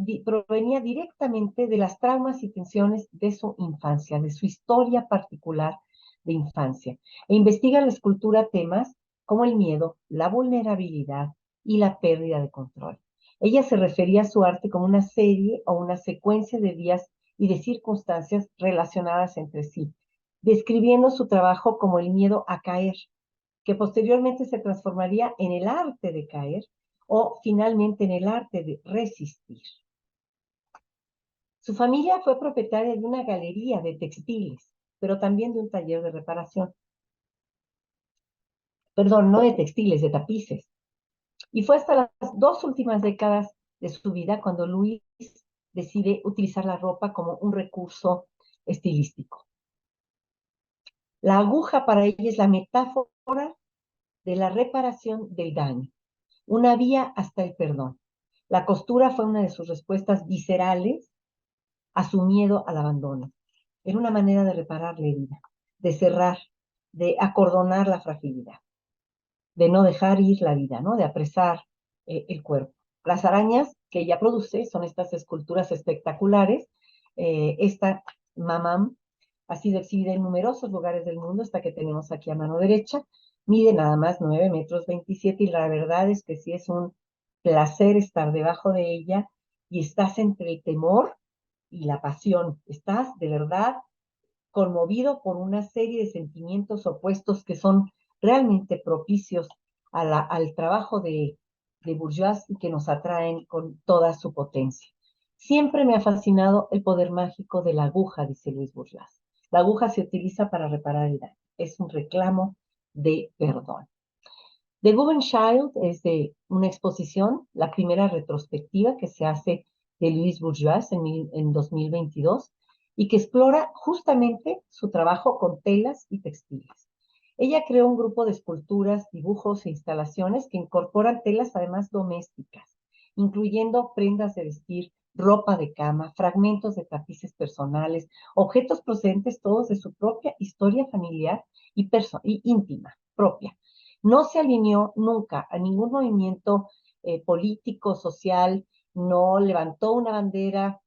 directamente de las traumas y tensiones de su infancia, de su historia particular de infancia, e investiga en la escultura temas como el miedo, la vulnerabilidad y la pérdida de control. Ella se refería a su arte como una serie o una secuencia de días y de circunstancias relacionadas entre sí, describiendo su trabajo como el miedo a caer, que posteriormente se transformaría en el arte de caer o finalmente en el arte de resistir. Su familia fue propietaria de una galería de textiles, pero también de un taller de reparación. Perdón, no de textiles, de tapices. Y fue hasta las 2 últimas décadas de su vida cuando Luis decide utilizar la ropa como un recurso estilístico. La aguja para ella es la metáfora de la reparación del daño, una vía hasta el perdón. La costura fue una de sus respuestas viscerales a su miedo al abandono. Era una manera de reparar la herida, de cerrar, de acordonar la fragilidad, de no dejar ir la vida, ¿no? De apresar el cuerpo. Las arañas que ella produce son estas esculturas espectaculares. Esta mamam ha sido exhibida en numerosos lugares del mundo, esta que tenemos aquí a mano derecha. Mide nada más 9 metros 27 y la verdad es que sí es un placer estar debajo de ella y estás entre el temor y la pasión. Estás de verdad conmovido por una serie de sentimientos opuestos que son realmente propicios al trabajo de Bourgeois y que nos atraen con toda su potencia. Siempre me ha fascinado el poder mágico de la aguja, dice Luis Bourgeois. La aguja se utiliza para reparar el daño. Es un reclamo de perdón. The Guggen Child es de una exposición, la primera retrospectiva que se hace de Louise Bourgeois en 2022 y que explora justamente su trabajo con telas y textiles. Ella creó un grupo de esculturas, dibujos e instalaciones que incorporan telas además domésticas, incluyendo prendas de vestir, ropa de cama, fragmentos de tapices personales, objetos procedentes todos de su propia historia familiar y íntima, propia. No se alineó nunca a ningún movimiento político, social, no levantó una bandera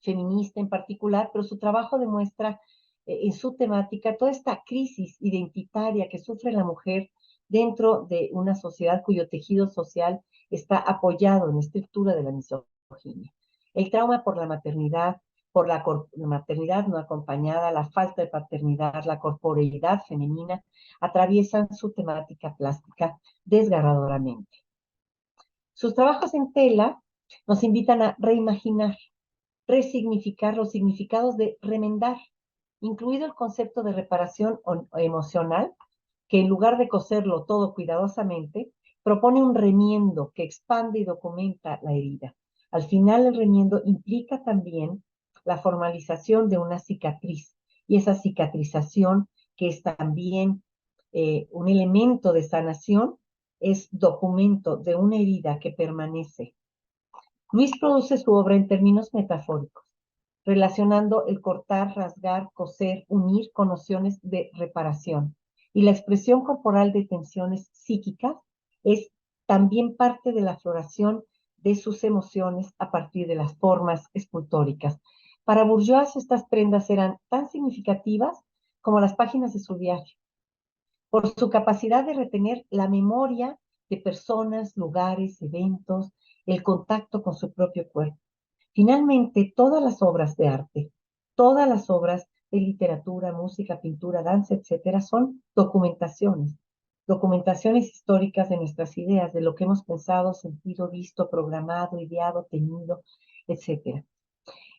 feminista en particular, pero su trabajo demuestra en su temática toda esta crisis identitaria que sufre la mujer dentro de una sociedad cuyo tejido social está apoyado en la estructura de la misoginia. El trauma por la maternidad, por la maternidad no acompañada, la falta de paternidad, la corporeidad femenina, atraviesan su temática plástica desgarradoramente. Sus trabajos en tela nos invitan a reimaginar, resignificar los significados de remendar, incluido el concepto de reparación emocional, que en lugar de coserlo todo cuidadosamente, propone un remiendo que expande y documenta la herida. Al final, el remiendo implica también la formalización de una cicatriz, y esa cicatrización, que es también un elemento de sanación, es documento de una herida que permanece. Luis produce su obra en términos metafóricos, relacionando el cortar, rasgar, coser, unir con nociones de reparación. Y la expresión corporal de tensiones psíquicas es también parte de la floración de sus emociones a partir de las formas escultóricas. Para Bourgeois, estas prendas eran tan significativas como las páginas de su diario, por su capacidad de retener la memoria de personas, lugares, eventos, el contacto con su propio cuerpo. Finalmente, todas las obras de arte, todas las obras de literatura, música, pintura, danza, etcétera, son documentaciones, documentaciones históricas de nuestras ideas, de lo que hemos pensado, sentido, visto, programado, ideado, tenido, etcétera.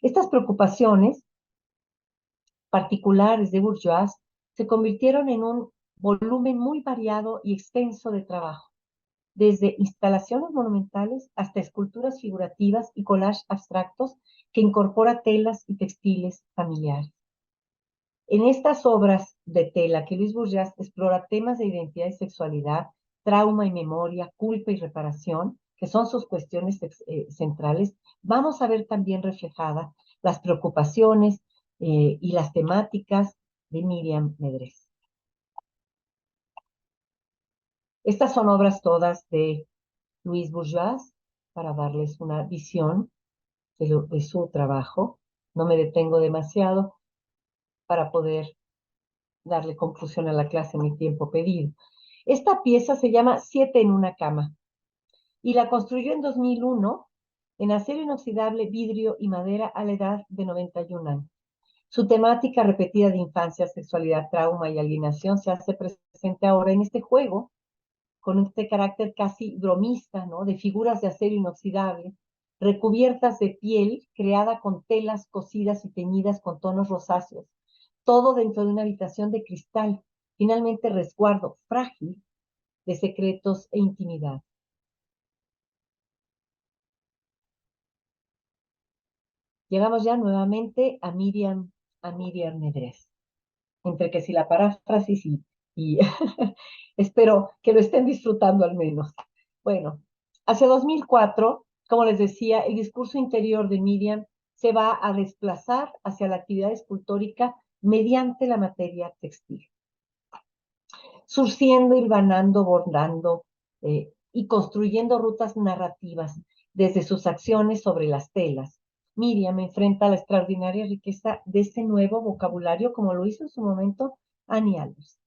Estas preocupaciones particulares de Bourgeois se convirtieron en un volumen muy variado y extenso de trabajo, desde instalaciones monumentales hasta esculturas figurativas y collages abstractos que incorpora telas y textiles familiares. En estas obras de tela que Luis Bourgeois explora temas de identidad y sexualidad, trauma y memoria, culpa y reparación, que son sus cuestiones centrales, vamos a ver también reflejadas las preocupaciones y las temáticas de Miriam Medrés. Estas son obras todas de Luis Bourgeois para darles una visión de su trabajo. No me detengo demasiado para poder darle conclusión a la clase en el tiempo pedido. Esta pieza se llama Siete en una cama y la construyó en 2001 en acero inoxidable, vidrio y madera a la edad de 91 años. Su temática repetida de infancia, sexualidad, trauma y alienación se hace presente ahora en este juego con este carácter casi bromista, ¿no? De figuras de acero inoxidable, recubiertas de piel, creada con telas cosidas y teñidas con tonos rosáceos, todo dentro de una habitación de cristal, finalmente resguardo frágil de secretos e intimidad. Llegamos ya nuevamente a Miriam Medrés. Entre que si la paráfrasis y espero que lo estén disfrutando al menos. Bueno, hacia 2004, como les decía, el discurso interior de Miriam se va a desplazar hacia la actividad escultórica mediante la materia textil, surciendo, hilvanando, bordando y construyendo rutas narrativas desde sus acciones sobre las telas. Miriam enfrenta la extraordinaria riqueza de este nuevo vocabulario, como lo hizo en su momento Annie Albers.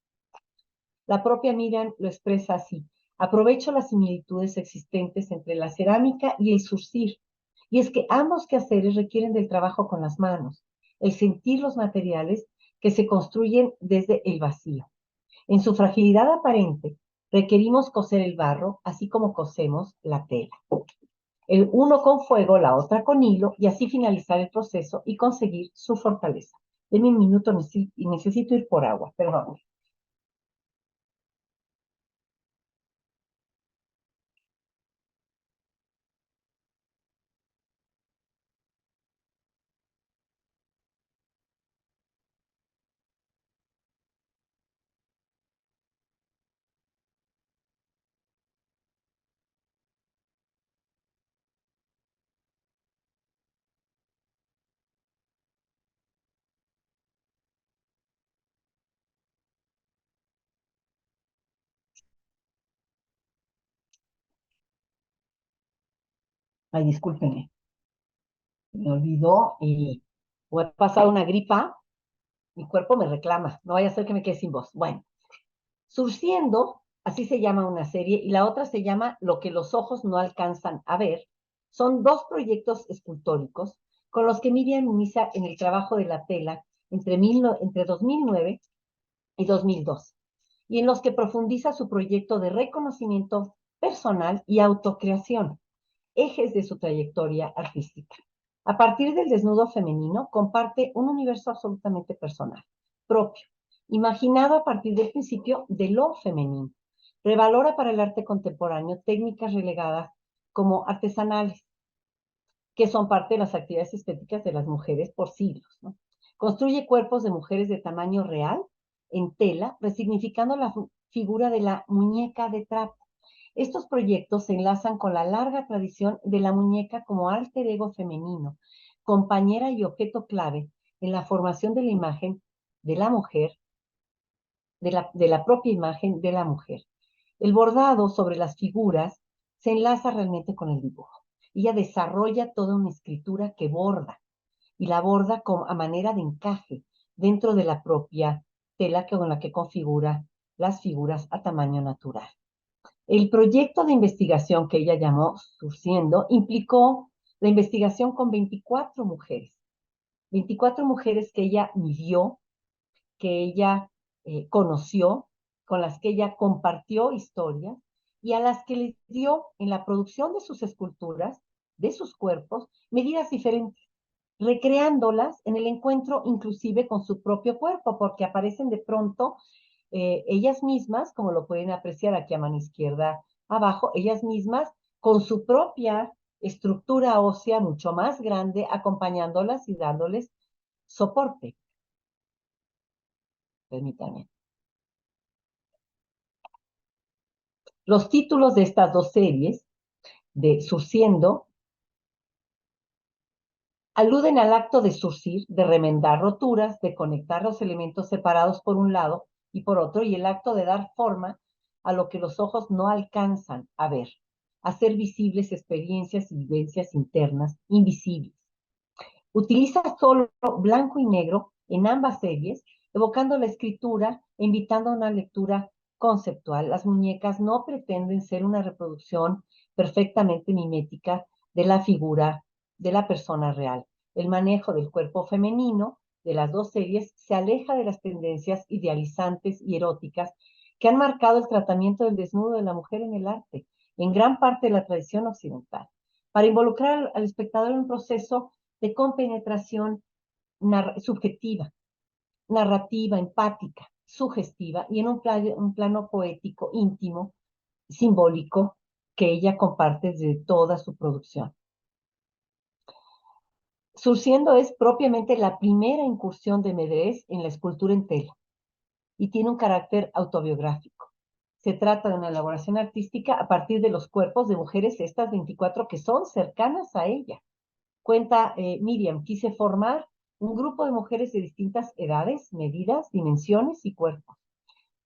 La propia Miriam lo expresa así: aprovecho las similitudes existentes entre la cerámica y el surcir, y es que ambos quehaceres requieren del trabajo con las manos, el sentir los materiales que se construyen desde el vacío. En su fragilidad aparente, requerimos coser el barro, así como cosemos la tela. El uno con fuego, la otra con hilo, y así finalizar el proceso y conseguir su fortaleza. Denme un minuto, necesito ir por agua, perdón. Ay, discúlpenme, me olvidó y voy a pasar una gripa, mi cuerpo me reclama, no vaya a ser que me quede sin voz. Bueno, surciendo Así se llama una serie, y la otra se llama Lo que los ojos no alcanzan a ver. Son dos proyectos escultóricos con los que Miriam inicia en el trabajo de la tela entre 2009 y 2002, y en los que profundiza su proyecto de reconocimiento personal y autocreación, ejes de su trayectoria artística. A partir del desnudo femenino, comparte un universo absolutamente personal, propio, imaginado a partir del principio de lo femenino. Revalora para el arte contemporáneo técnicas relegadas como artesanales, que son parte de las actividades estéticas de las mujeres por siglos, ¿no? Construye cuerpos de mujeres de tamaño real en tela, resignificando la figura de la muñeca de trapo. Estos proyectos se enlazan con la larga tradición de la muñeca como alter ego femenino, compañera y objeto clave en la formación de la imagen de la mujer, de la propia imagen de la mujer. El bordado sobre las figuras se enlaza realmente con el dibujo. Ella desarrolla toda una escritura que borda, y la borda a manera de encaje dentro de la propia tela con la que configura las figuras a tamaño natural. El proyecto de investigación que ella llamó Surciendo implicó la investigación con 24 mujeres que ella midió, que ella conoció, con las que ella compartió historias y a las que les dio en la producción de sus esculturas, de sus cuerpos, medidas diferentes, recreándolas en el encuentro inclusive con su propio cuerpo, porque aparecen de pronto ellas mismas, como lo pueden apreciar aquí a mano izquierda abajo, ellas mismas con su propia estructura ósea mucho más grande, acompañándolas y dándoles soporte. Permítanme. Los títulos de estas dos series, de Surciendo, aluden al acto de surcir, de remendar roturas, de conectar los elementos separados por un lado y por otro, y el acto de dar forma a lo que los ojos no alcanzan a ver, hacer visibles experiencias y vivencias internas invisibles. Utiliza solo blanco y negro en ambas series, evocando la escritura e invitando a una lectura conceptual. Las muñecas no pretenden ser una reproducción perfectamente mimética de la figura de la persona real. El manejo del cuerpo femenino de las dos series se aleja de las tendencias idealizantes y eróticas que han marcado el tratamiento del desnudo de la mujer en el arte, en gran parte de la tradición occidental, para involucrar al espectador en un proceso de compenetración subjetiva, narrativa, empática, sugestiva y en un plano poético, íntimo, simbólico, que ella comparte desde toda su producción. Surciendo es propiamente la primera incursión de Medrés en la escultura en tela y tiene un carácter autobiográfico. Se trata de una elaboración artística a partir de los cuerpos de mujeres, estas 24 que son cercanas a ella. Cuenta Miriam, quise formar un grupo de mujeres de distintas edades, medidas, dimensiones y cuerpos,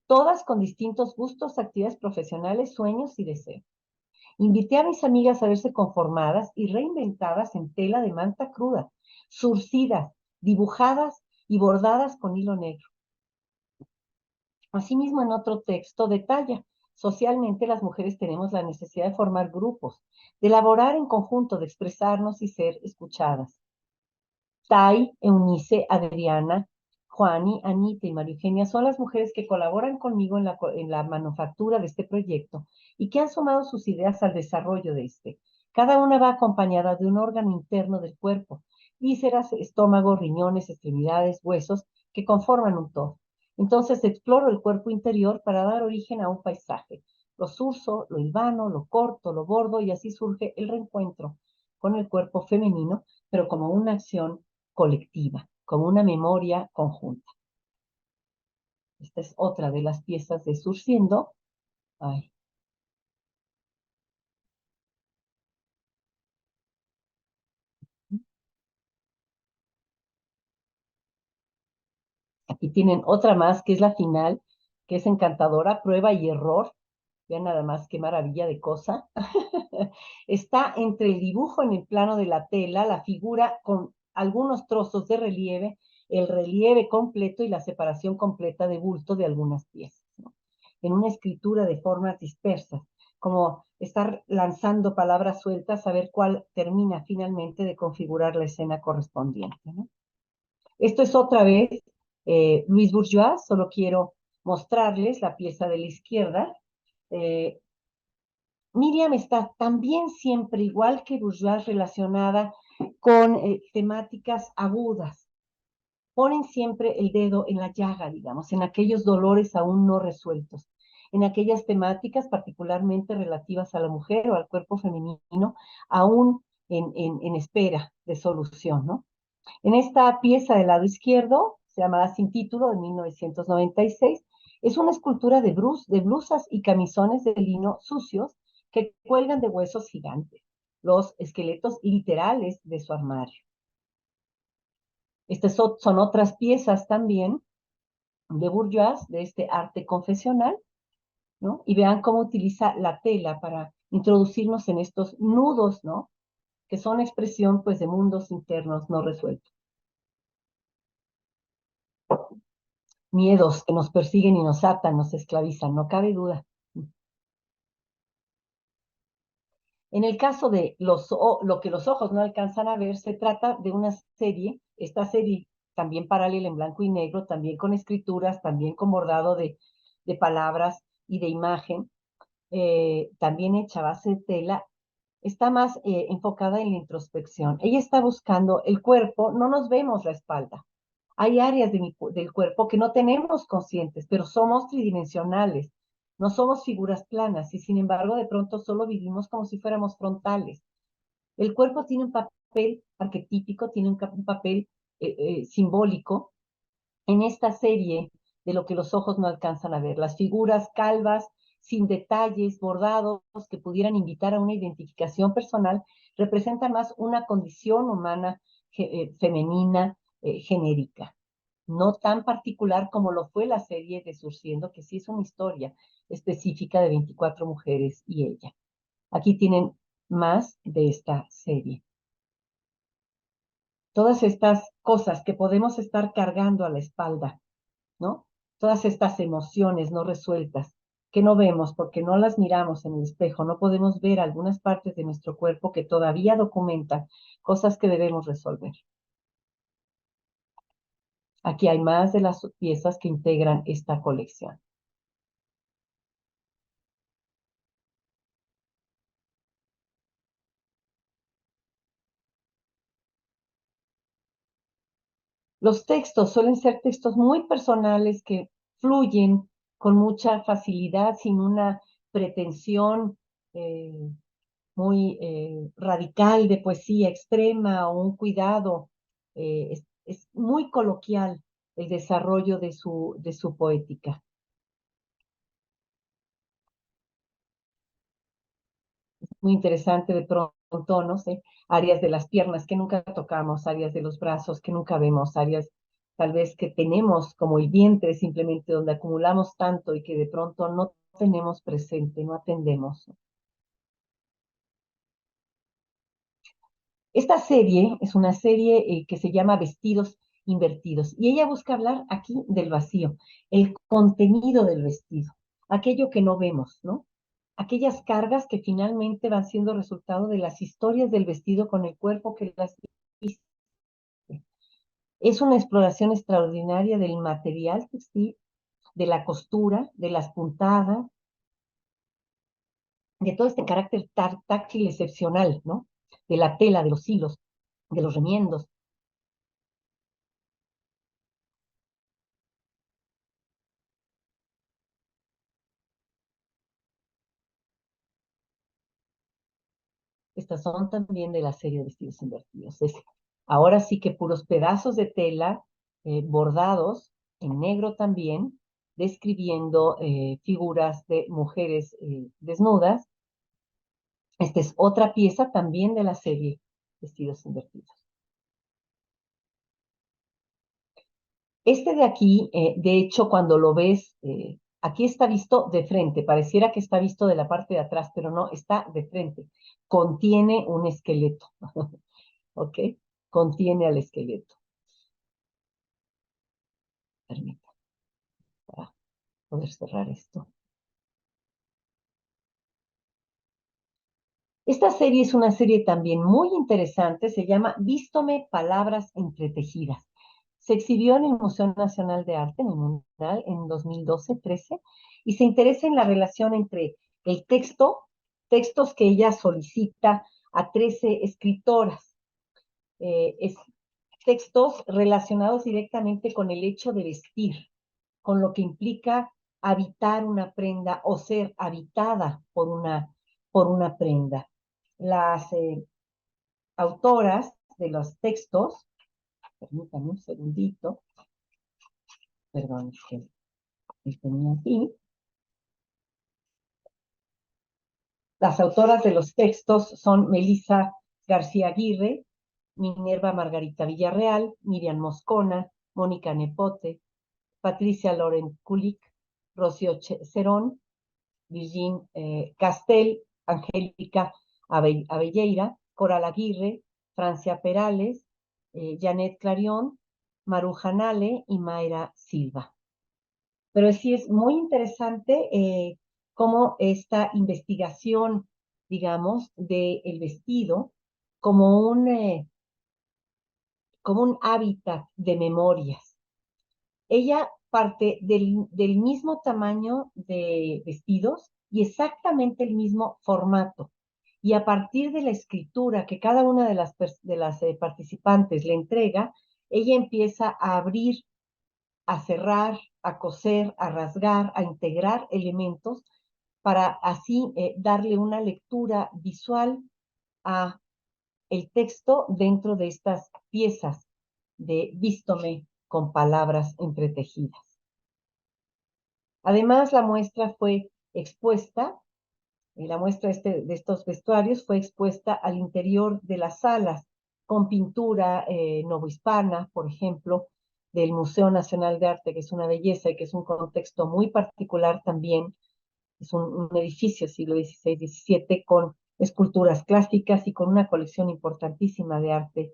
todas con distintos gustos, actividades profesionales, sueños y deseos. Invité a mis amigas a verse conformadas y reinventadas en tela de manta cruda, surcidas, dibujadas y bordadas con hilo negro. Asimismo, en otro texto detalla, socialmente las mujeres tenemos la necesidad de formar grupos, de elaborar en conjunto, de expresarnos y ser escuchadas. Tai, Eunice, Adriana, Juani, Anita y María Eugenia son las mujeres que colaboran conmigo en la manufactura de este proyecto y que han sumado sus ideas al desarrollo de este. Cada una va acompañada de un órgano interno del cuerpo, vísceras, estómago, riñones, extremidades, huesos, que conforman un todo. Entonces exploro el cuerpo interior para dar origen a un paisaje. Lo surzo, lo hilvano, lo corto, lo bordo y así surge el reencuentro con el cuerpo femenino, pero como una acción colectiva, como una memoria conjunta. Esta es otra de las piezas de Surciendo. Ay. Aquí tienen otra más, que es la final, que es encantadora, prueba y error. Vean nada más qué maravilla de cosa. Está entre el dibujo en el plano de la tela, la figura con algunos trozos de relieve, el relieve completo y la separación completa de bulto de algunas piezas, ¿no? en una escritura de formas dispersas, como estar lanzando palabras sueltas a ver cuál termina finalmente de configurar la escena correspondiente, ¿no? Esto es otra vez Luis Bourgeois, solo quiero mostrarles la pieza de la izquierda. Eh, Miriam está también siempre, igual que Bourgeois, relacionada con temáticas agudas. Ponen siempre el dedo en la llaga, digamos, en aquellos dolores aún no resueltos, en aquellas temáticas particularmente relativas a la mujer o al cuerpo femenino, aún en espera de solución, ¿no? En esta pieza del lado izquierdo, se llama Sin título, de 1996, es una escultura de blusas y camisones de lino sucios que cuelgan de huesos gigantes, los esqueletos literales de su armario. Estas son otras piezas también de Bourgeois, de este arte confesional, ¿no? Y vean cómo utiliza la tela para introducirnos en estos nudos, ¿no? Que son expresión, pues, de mundos internos no resueltos. Miedos que nos persiguen y nos atan, nos esclavizan, no cabe duda. En el caso de lo que los ojos no alcanzan a ver, se trata de una serie, esta serie también paralela en blanco y negro, también con escrituras, también con bordado de palabras y de imagen, también hecha a base de tela, está más enfocada en la introspección. Ella está buscando el cuerpo, no nos vemos la espalda. Hay áreas del cuerpo que no tenemos conscientes, pero somos tridimensionales. No somos figuras planas y sin embargo de pronto solo vivimos como si fuéramos frontales. El cuerpo tiene un papel arquetípico, tiene un papel simbólico en esta serie de lo que los ojos no alcanzan a ver. Las figuras calvas, sin detalles, bordados, que pudieran invitar a una identificación personal, representan más una condición humana femenina genérica, no tan particular como lo fue la serie de Surciendo, que sí es una historia específica de 24 mujeres y ella. Aquí tienen más de esta serie. Todas estas cosas que podemos estar cargando a la espalda, ¿no? Todas estas emociones no resueltas que no vemos porque no las miramos en el espejo, no podemos ver algunas partes de nuestro cuerpo que todavía documentan cosas que debemos resolver. Aquí hay más de las piezas que integran esta colección. Los textos suelen ser textos muy personales que fluyen con mucha facilidad, sin una pretensión muy radical de poesía extrema o un cuidado. Es muy coloquial el desarrollo de su poética. Muy interesante de pronto, no sé, áreas de las piernas que nunca tocamos, áreas de los brazos que nunca vemos, áreas tal vez que tenemos como el vientre simplemente donde acumulamos tanto y que de pronto no tenemos presente, no atendemos. Esta serie es una serie que se llama Vestidos Invertidos y ella busca hablar aquí del vacío, el contenido del vestido, aquello que no vemos, ¿no? Aquellas cargas que finalmente van siendo resultado de las historias del vestido con el cuerpo que las viste. Es una exploración extraordinaria del material textil, de la costura, de las puntadas, de todo este carácter táctil excepcional, ¿no? De la tela, de los hilos, de los remiendos. Estas son también de la serie de Vestidos Invertidos. Ahora sí que puros pedazos de tela bordados en negro también, describiendo figuras de mujeres desnudas. Esta es otra pieza también de la serie Vestidos Invertidos. Este de aquí, de hecho, cuando lo ves, aquí está visto de frente, pareciera que está visto de la parte de atrás, pero no, está de frente. Contiene un esqueleto, ¿ok? Contiene al esqueleto. Permítame, para poder cerrar esto. Esta serie es una serie también muy interesante, se llama Vístome Palabras Entretejidas. Se exhibió en el Museo Nacional de Arte, en el Mundial, en 2012-13, y se interesa en la relación entre el texto, textos que ella solicita a 13 escritoras, es, textos relacionados directamente con el hecho de vestir, con lo que implica habitar una prenda o ser habitada por una prenda. Las autoras de los textos, permítanme un segundito, perdón, es que tenía aquí. Las autoras de los textos son Melissa García Aguirre, Minerva Margarita Villarreal, Miriam Moscona, Mónica Nepote, Patricia Loren Kulik, Rocío Cerón, Virgin Castel, Angélica Abelleira, Coral Aguirre, Francia Perales, Janet Clarion, Maruja Nale y Mayra Silva. Pero sí es muy interesante cómo esta investigación, digamos, del vestido como un hábitat de memorias. Ella parte del mismo tamaño de vestidos y exactamente el mismo formato. Y a partir de la escritura que cada una de las participantes le entrega, ella empieza a abrir, a cerrar, a coser, a rasgar, a integrar elementos para así darle una lectura visual a el texto dentro de estas piezas de Vístome con palabras entretejidas. Además, la muestra fue expuesta, la muestra de estos vestuarios fue expuesta al interior de las salas con pintura novohispana, por ejemplo, del Museo Nacional de Arte, que es una belleza y que es un contexto muy particular también. Es un edificio siglo XVI-XVII con esculturas clásicas y con una colección importantísima de arte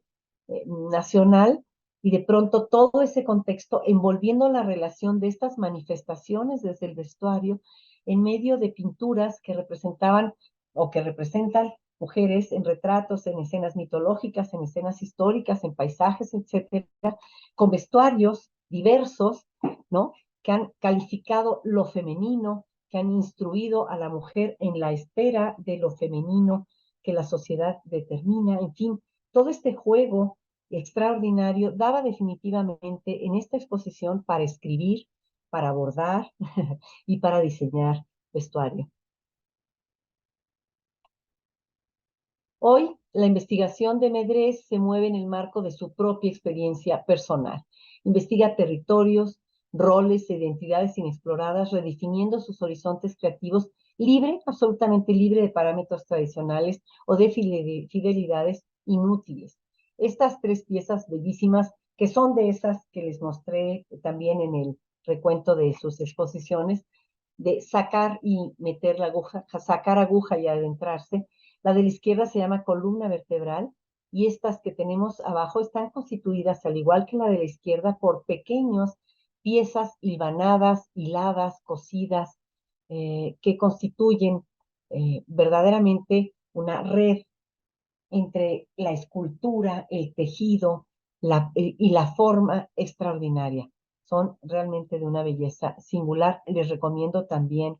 nacional, y de pronto todo ese contexto envolviendo la relación de estas manifestaciones desde el vestuario en medio de pinturas que representaban o que representan mujeres en retratos, en escenas mitológicas, en escenas históricas, en paisajes, etcétera, con vestuarios diversos, ¿no? Que han calificado lo femenino, que han instruido a la mujer en la espera de lo femenino que la sociedad determina, en fin, todo este juego extraordinario daba definitivamente en esta exposición para escribir, para bordar y para diseñar vestuario. Hoy, la investigación de Medrés se mueve en el marco de su propia experiencia personal. Investiga territorios, roles e identidades inexploradas, redefiniendo sus horizontes creativos, libre, absolutamente libre de parámetros tradicionales o de fidelidades inútiles. Estas tres piezas bellísimas, que son de esas que les mostré también en el recuento de sus exposiciones, de sacar y meter la aguja, sacar aguja y adentrarse. La de la izquierda se llama columna vertebral y estas que tenemos abajo están constituidas, al igual que la de la izquierda, por pequeñas piezas hilvanadas, hiladas, cosidas, que constituyen verdaderamente una red entre la escultura, el tejido y la forma extraordinaria. Son realmente de una belleza singular. Les recomiendo también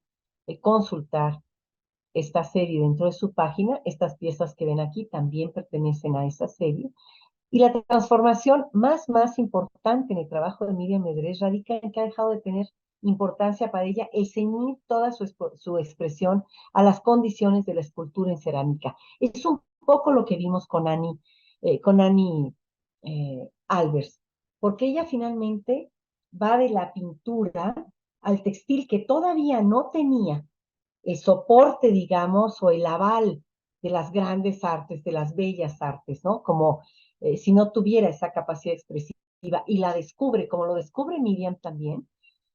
consultar esta serie dentro de su página. Estas piezas que ven aquí también pertenecen a esa serie. Y la transformación más importante en el trabajo de Miriam Medrés radica en que ha dejado de tener importancia para ella el ceñir toda su expresión a las condiciones de la escultura en cerámica. Es un poco lo que vimos con Annie Albers, porque ella finalmente va de la pintura al textil que todavía no tenía el soporte, digamos, o el aval de las grandes artes, de las bellas artes, ¿no? Como si no tuviera esa capacidad expresiva y la descubre, como lo descubre Miriam también.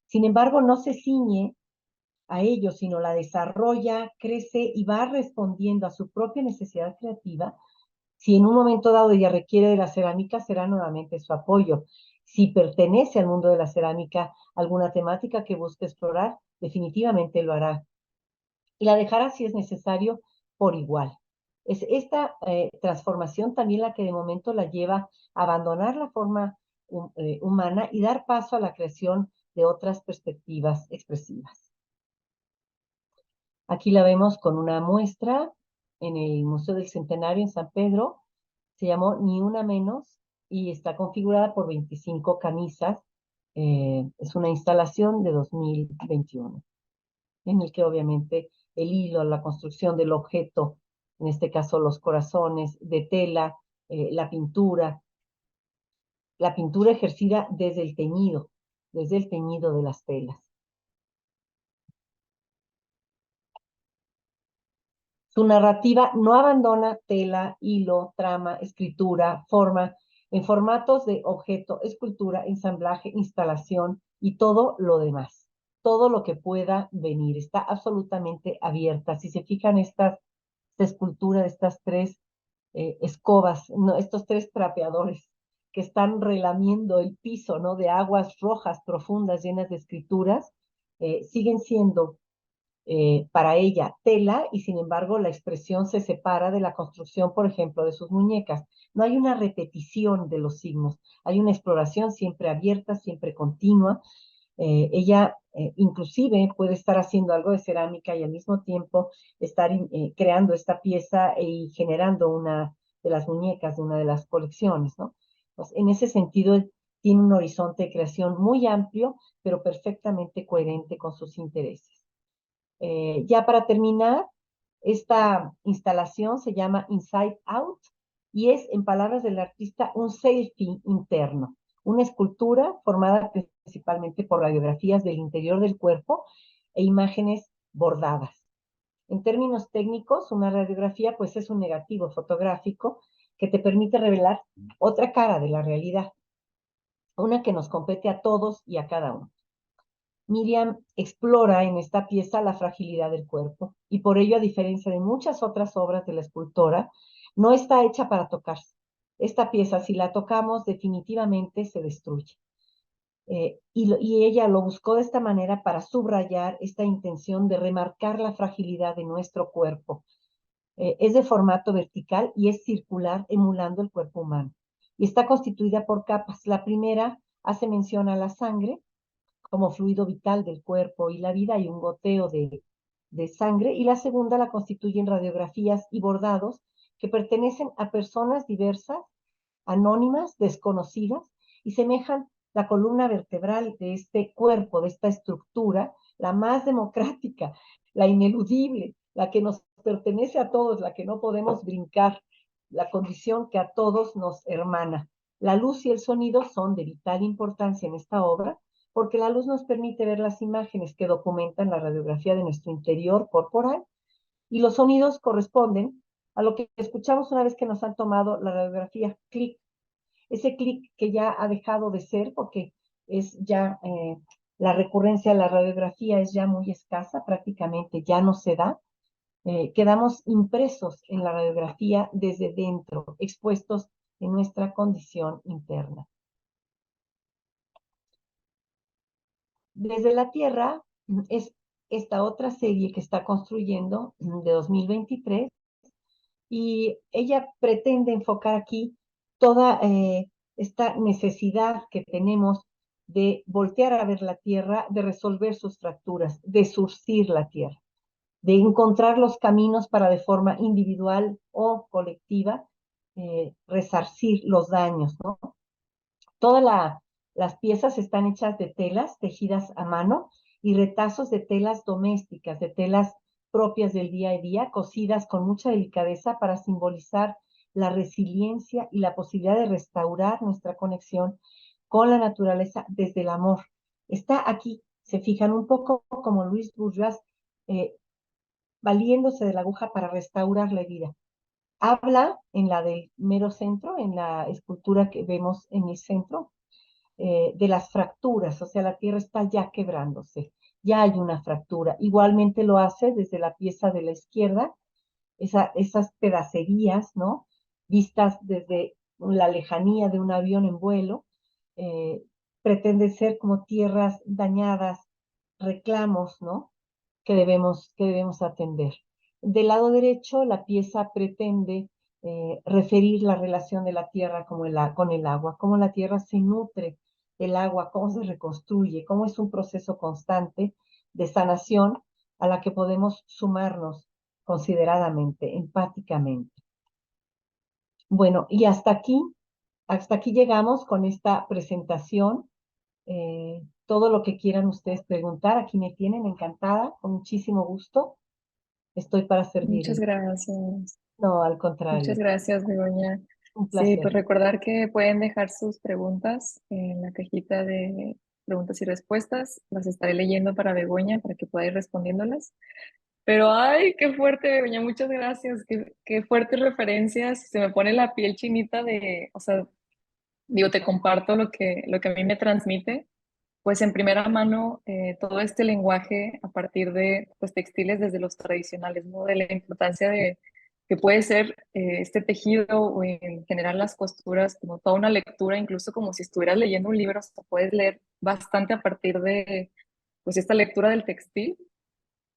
Sin embargo, no se ciñe a ello, sino la desarrolla, crece y va respondiendo a su propia necesidad creativa. Si en un momento dado ella requiere de la cerámica, será nuevamente su apoyo. Si pertenece al mundo de la cerámica alguna temática que busque explorar, definitivamente lo hará. Y la dejará, si es necesario, por igual. Es esta transformación también la que de momento la lleva a abandonar la forma humana y dar paso a la creación de otras perspectivas expresivas. Aquí la vemos con una muestra en el Museo del Centenario en San Pedro. Se llamó Ni Una Menos y está configurada por 25 camisas. Es una instalación de 2021, en el que obviamente el hilo, la construcción del objeto, en este caso los corazones de tela, la pintura ejercida desde el teñido de las telas. Su narrativa no abandona tela, hilo, trama, escritura, forma, en formatos de objeto, escultura, ensamblaje, instalación y todo lo demás, todo lo que pueda venir. Está absolutamente abierta. Si se fijan esta escultura de estas tres escobas, no, estos tres trapeadores que están relamiendo el piso, ¿no? De aguas rojas profundas llenas de escrituras, siguen siendo para ella tela y sin embargo la expresión se separa de la construcción, por ejemplo, de sus muñecas. No hay una repetición de los signos, hay una exploración siempre abierta, siempre continua. Ella inclusive puede estar haciendo algo de cerámica y al mismo tiempo estar creando esta pieza y generando una de las muñecas de una de las colecciones, ¿no? Pues, en ese sentido, tiene un horizonte de creación muy amplio, pero perfectamente coherente con sus intereses. Ya para terminar, esta instalación se llama Inside Out y es, en palabras del artista, un selfie interno, una escultura formada principalmente por radiografías del interior del cuerpo e imágenes bordadas. En términos técnicos, una radiografía pues es un negativo fotográfico que te permite revelar otra cara de la realidad, una que nos compete a todos y a cada uno. Miriam explora en esta pieza la fragilidad del cuerpo y por ello, a diferencia de muchas otras obras de la escultora, no está hecha para tocarse. Esta pieza, si la tocamos, definitivamente se destruye. Y ella lo buscó de esta manera para subrayar esta intención de remarcar la fragilidad de nuestro cuerpo. Es de formato vertical y es circular, emulando el cuerpo humano. Y está constituida por capas. La primera hace mención a la sangre como fluido vital del cuerpo y la vida, hay un goteo de sangre, y la segunda la constituyen radiografías y bordados que pertenecen a personas diversas, anónimas, desconocidas, y semejan la columna vertebral de este cuerpo, de esta estructura, la más democrática, la ineludible, la que nos pertenece a todos, la que no podemos brincar, la condición que a todos nos hermana. La luz y el sonido son de vital importancia en esta obra, porque la luz nos permite ver las imágenes que documentan la radiografía de nuestro interior corporal y los sonidos corresponden a lo que escuchamos una vez que nos han tomado la radiografía, clic. Ese clic que ya ha dejado de ser porque es ya la recurrencia de la radiografía es ya muy escasa, prácticamente ya no se da. Quedamos impresos en la radiografía desde dentro, expuestos en nuestra condición interna. Desde la Tierra es esta otra serie que está construyendo de 2023 y ella pretende enfocar aquí toda esta necesidad que tenemos de voltear a ver la Tierra, de resolver sus fracturas, de surcir la Tierra, de encontrar los caminos para de forma individual o colectiva resarcir los daños, ¿no? Todas las piezas están hechas de telas tejidas a mano y retazos de telas domésticas, de telas propias del día a día, cosidas con mucha delicadeza para simbolizar la resiliencia y la posibilidad de restaurar nuestra conexión con la naturaleza desde el amor. Está aquí, se fijan, un poco como Luis Bourgeois, eh, valiéndose de la aguja para restaurar la vida. Habla en la del mero centro, en la escultura que vemos en el centro, de las fracturas, o sea, la tierra está ya quebrándose, ya hay una fractura. Igualmente lo hace desde la pieza de la izquierda, esas pedacerías, ¿no? Vistas desde la lejanía de un avión en vuelo, eh, pretende ser como tierras dañadas, reclamos, ¿no? Que debemos atender. Del lado derecho, la pieza pretende referir la relación de la tierra con el agua, cómo la tierra se nutre del agua, cómo se reconstruye, cómo es un proceso constante de sanación a la que podemos sumarnos consideradamente, empáticamente. Bueno, y hasta aquí llegamos con esta presentación. Todo lo que quieran ustedes preguntar, aquí me tienen encantada, con muchísimo gusto. Estoy para Muchas servirles. gracias. No, al Muchas contrario, gracias, Begoña. un Sí, placer. pues recordar que pueden dejar sus preguntas en la cajita de preguntas y respuestas. Las estaré leyendo para Begoña para que pueda ir respondiéndolas. Pero, ay, qué fuerte, Begoña, muchas gracias. Qué fuertes referencias. Se me pone la piel chinita de, o sea, digo, te comparto lo que a mí me transmite. Pues en primera mano, todo este lenguaje a partir de pues, textiles desde los tradicionales, ¿no? De la importancia de que puede ser este tejido o en general las costuras como toda una lectura, incluso como si estuvieras leyendo un libro, hasta puedes leer bastante a partir de pues esta lectura del textil.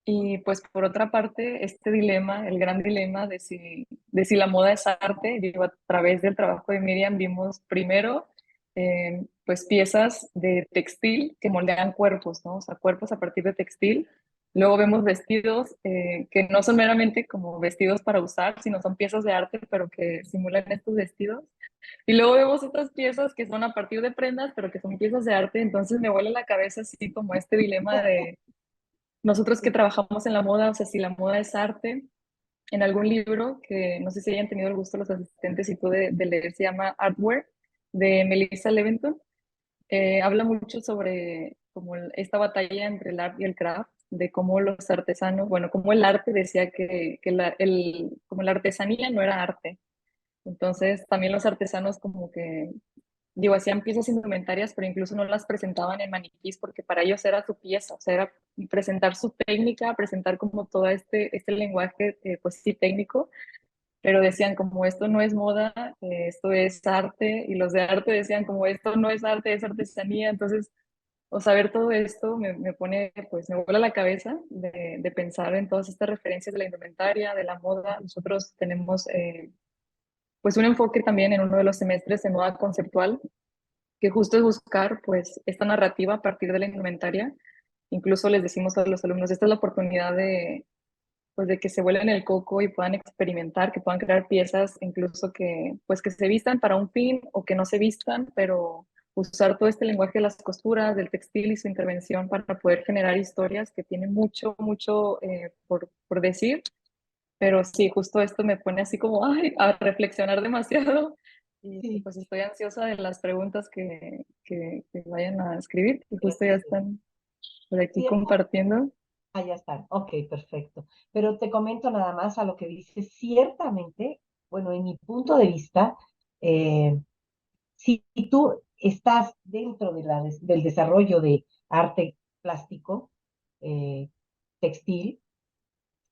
Y pues por otra parte, este dilema, el gran dilema de si la moda es arte, digo, a través del trabajo de Miriam vimos primero pues piezas de textil que moldean cuerpos, ¿no? O sea, cuerpos a partir de textil. Luego vemos vestidos que no son meramente como vestidos para usar, sino son piezas de arte, pero que simulan estos vestidos. Y luego vemos otras piezas que son a partir de prendas, pero que son piezas de arte. Entonces me vuela la cabeza así como este dilema de nosotros que Sí, trabajamos en la moda, o sea, si la moda es arte, en algún libro que no sé si hayan tenido el gusto los asistentes y tú de leer, se llama Artware, de Melissa Leventon, habla mucho sobre como esta batalla entre el arte y el craft, de cómo los artesanos, bueno, cómo el arte decía que como la artesanía no era arte. Entonces, también los artesanos como que digo, hacían piezas indumentarias, pero incluso no las presentaban en maniquís porque para ellos era su pieza, o sea, era presentar su técnica, presentar como todo este lenguaje, pues sí, técnico, pero decían como esto no es moda, esto es arte, y los de arte decían como esto no es arte, es artesanía, entonces, o saber todo esto me pone, pues me vuela la cabeza de pensar en todas estas referencias de la indumentaria, de la moda. Nosotros tenemos pues un enfoque también en uno de los semestres de moda conceptual, que justo es buscar pues esta narrativa a partir de la indumentaria. Incluso les decimos a los alumnos, esta es la oportunidad de, pues, de que se vuelen el coco y puedan experimentar, que puedan crear piezas, incluso que, pues, que se vistan para un fin o que no se vistan, pero usar todo este lenguaje de las costuras, del textil y su intervención para poder generar historias que tienen mucho, mucho por decir. Pero sí, justo esto me pone así como ay, a reflexionar demasiado y sí, pues estoy ansiosa de las preguntas que vayan a escribir y justo ya excelente. están por aquí Sí, compartiendo. ya están. Ok, perfecto. Pero te comento nada más a lo que dices. Ciertamente, bueno, en mi punto de vista, eh, si tú estás dentro del desarrollo de arte plástico, eh, textil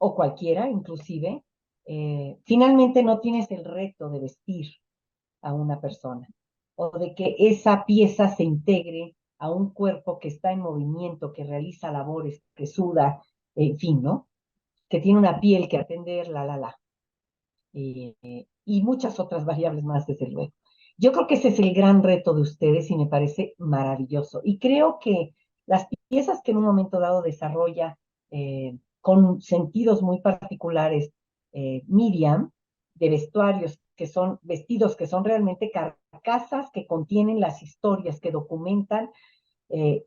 o cualquiera, inclusive, finalmente no tienes el reto de vestir a una persona o de que esa pieza se integre a un cuerpo que está en movimiento, que realiza labores, que suda, en fin, ¿no? Que tiene una piel que atender, y muchas otras variables más, desde luego. Yo creo que ese es el gran reto de ustedes y me parece maravilloso. Y creo que las piezas que en un momento dado desarrolla con sentidos muy particulares Miriam, de vestuarios que son vestidos que son realmente carcasas que contienen las historias, que documentan